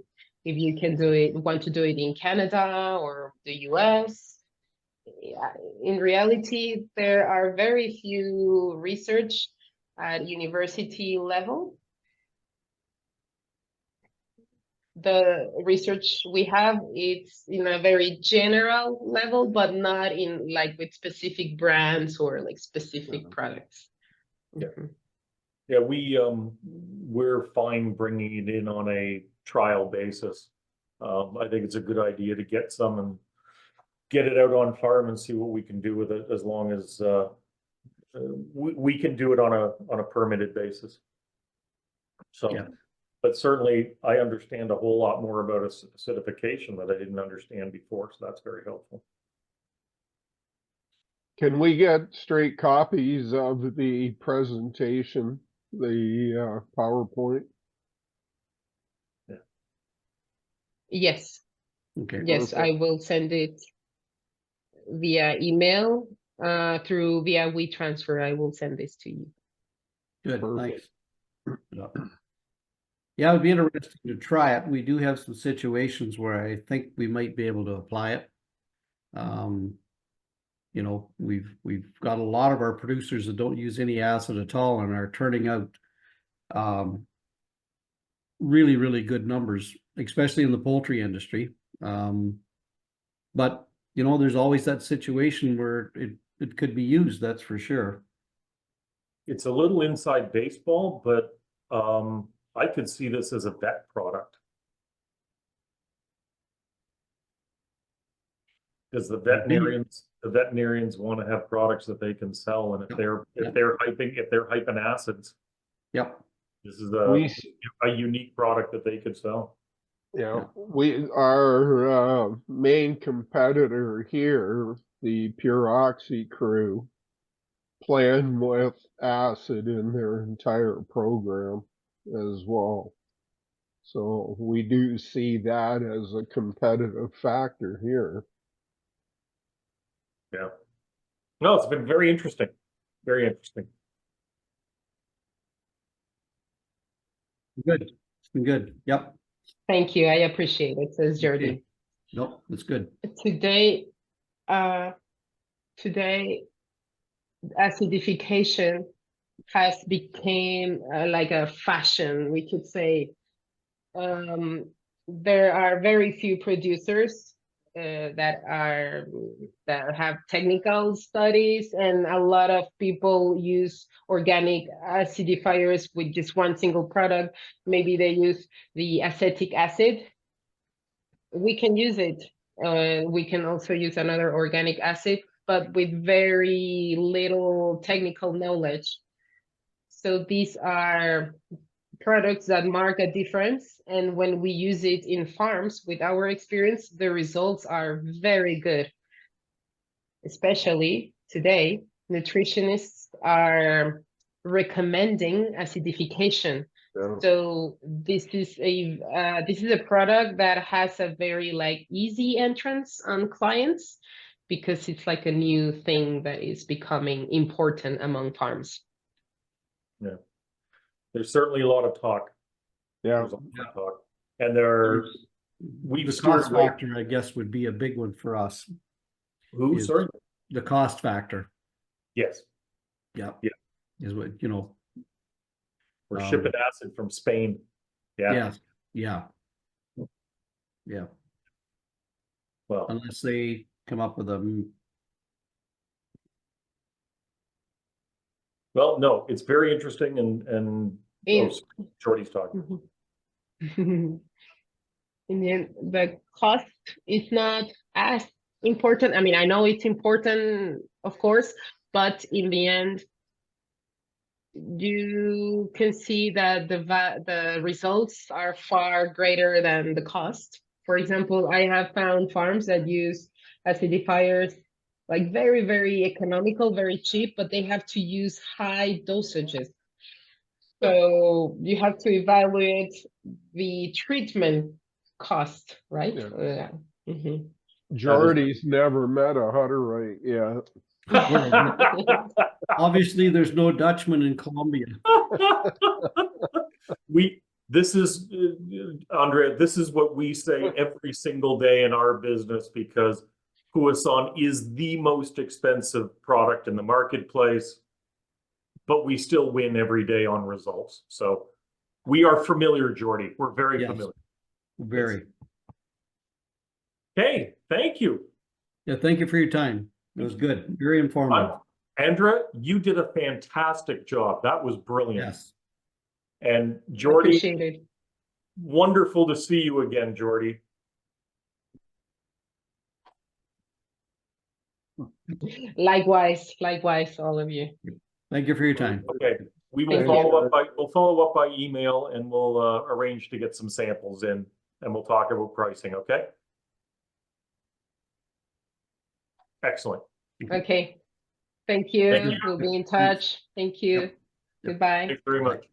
if you can want to do it in Canada or the US. In reality, there are very few research at university level. The research we have, it's in a very general level, but not in like with specific brands or like specific products. Yeah. Yeah, we're fine bringing it in on a trial basis. I think it's a good idea to get some and get it out on farm and see what we can do with it, as long as we can do it on a permitted basis. So, Yeah. but certainly I understand a whole lot more about acidification that I didn't understand before, so that's very helpful. can we get straight copies of the presentation, the PowerPoint? Yes, Okay. yes, I will send it via email, via WeTransfer. I will send this to you. Good. Perfect. Thanks. Yeah, it would be interesting to try it. We do have some situations where I think we might be able to apply it. You know, we've got a lot of our producers that don't use any acid at all and are turning out really, really good numbers, especially in the poultry industry. But you know, there's always that situation where it could be used, that's for sure. It's a little inside baseball, but I could see this as a vet product. Because the veterinarians want to have products that they can sell, and if they're hyping acids, Yep. this is a unique product that they could sell. Yeah, our main competitor here, the Pure Oxy crew, plan with acid in their entire program as well. So we do see that as a competitive factor here. Yeah. No, it's been very interesting. Very interesting. Good. It's been good. Yep. Thank you. I appreciate it, says Jordi. Okay. Nope, that's good. Today, acidification has become like a fashion, we could say. there are very few producers that have technical studies, and a lot of people use organic acidifiers with just one single product. Maybe they use the acetic acid. We can use it. We can also use another organic acid, but with very little technical knowledge. So these are products that mark a difference, and when we use it in farms with our experience, the results are very good. Especially today, nutritionists are recommending acidification. Yeah. So this is a product that has a very like easy entrance on clients, because it's like a new thing that is becoming important among farms. Yeah. There's certainly a lot of talk. Yeah. There's a lot of talk. And there, we've The steered cost away. factor, I guess, would be a big one for us. Who, is- sorry? The cost factor, Yes, yeah. Yeah. Is what, you know, we're Um, shipping acid from Spain. Yeah, yes, yeah. Yeah, well, unless they come up with a, no, it's very interesting and In- Shorty's talking. In the end, the cost is not as important. I mean, I know it's important, of course, but in the end, you can see that the results are far greater than the cost. For example, I have found farms that use acidifiers like very, very economical, very cheap, but they have to use high dosages. So you have to evaluate the treatment cost, right? Yeah. Mhm. Jordy's never met a Hutterite yet. obviously, there's no Dutchman in Colombia. This is, Andrea, this is what we say every single day in our business, because Huasan is the most expensive product in the marketplace, but we still win every day on results. So we are familiar, Jordy. We're very Yes. familiar. Very. Okay, thank you. Yeah, thank you for your time. It was good, very informative. Andrea, you did a fantastic job. That was brilliant. Yes. And Jordy, Appreciate it. wonderful to see you again, Jordy. Likewise, all of you. Thank you for your time. Okay, we will Thank follow up by email, and we'll arrange to get some samples in, and we'll talk about pricing, okay? Excellent. Okay. Thank you. Thank you. We'll be in touch. Thank you. Yep. Goodbye. Thanks very much.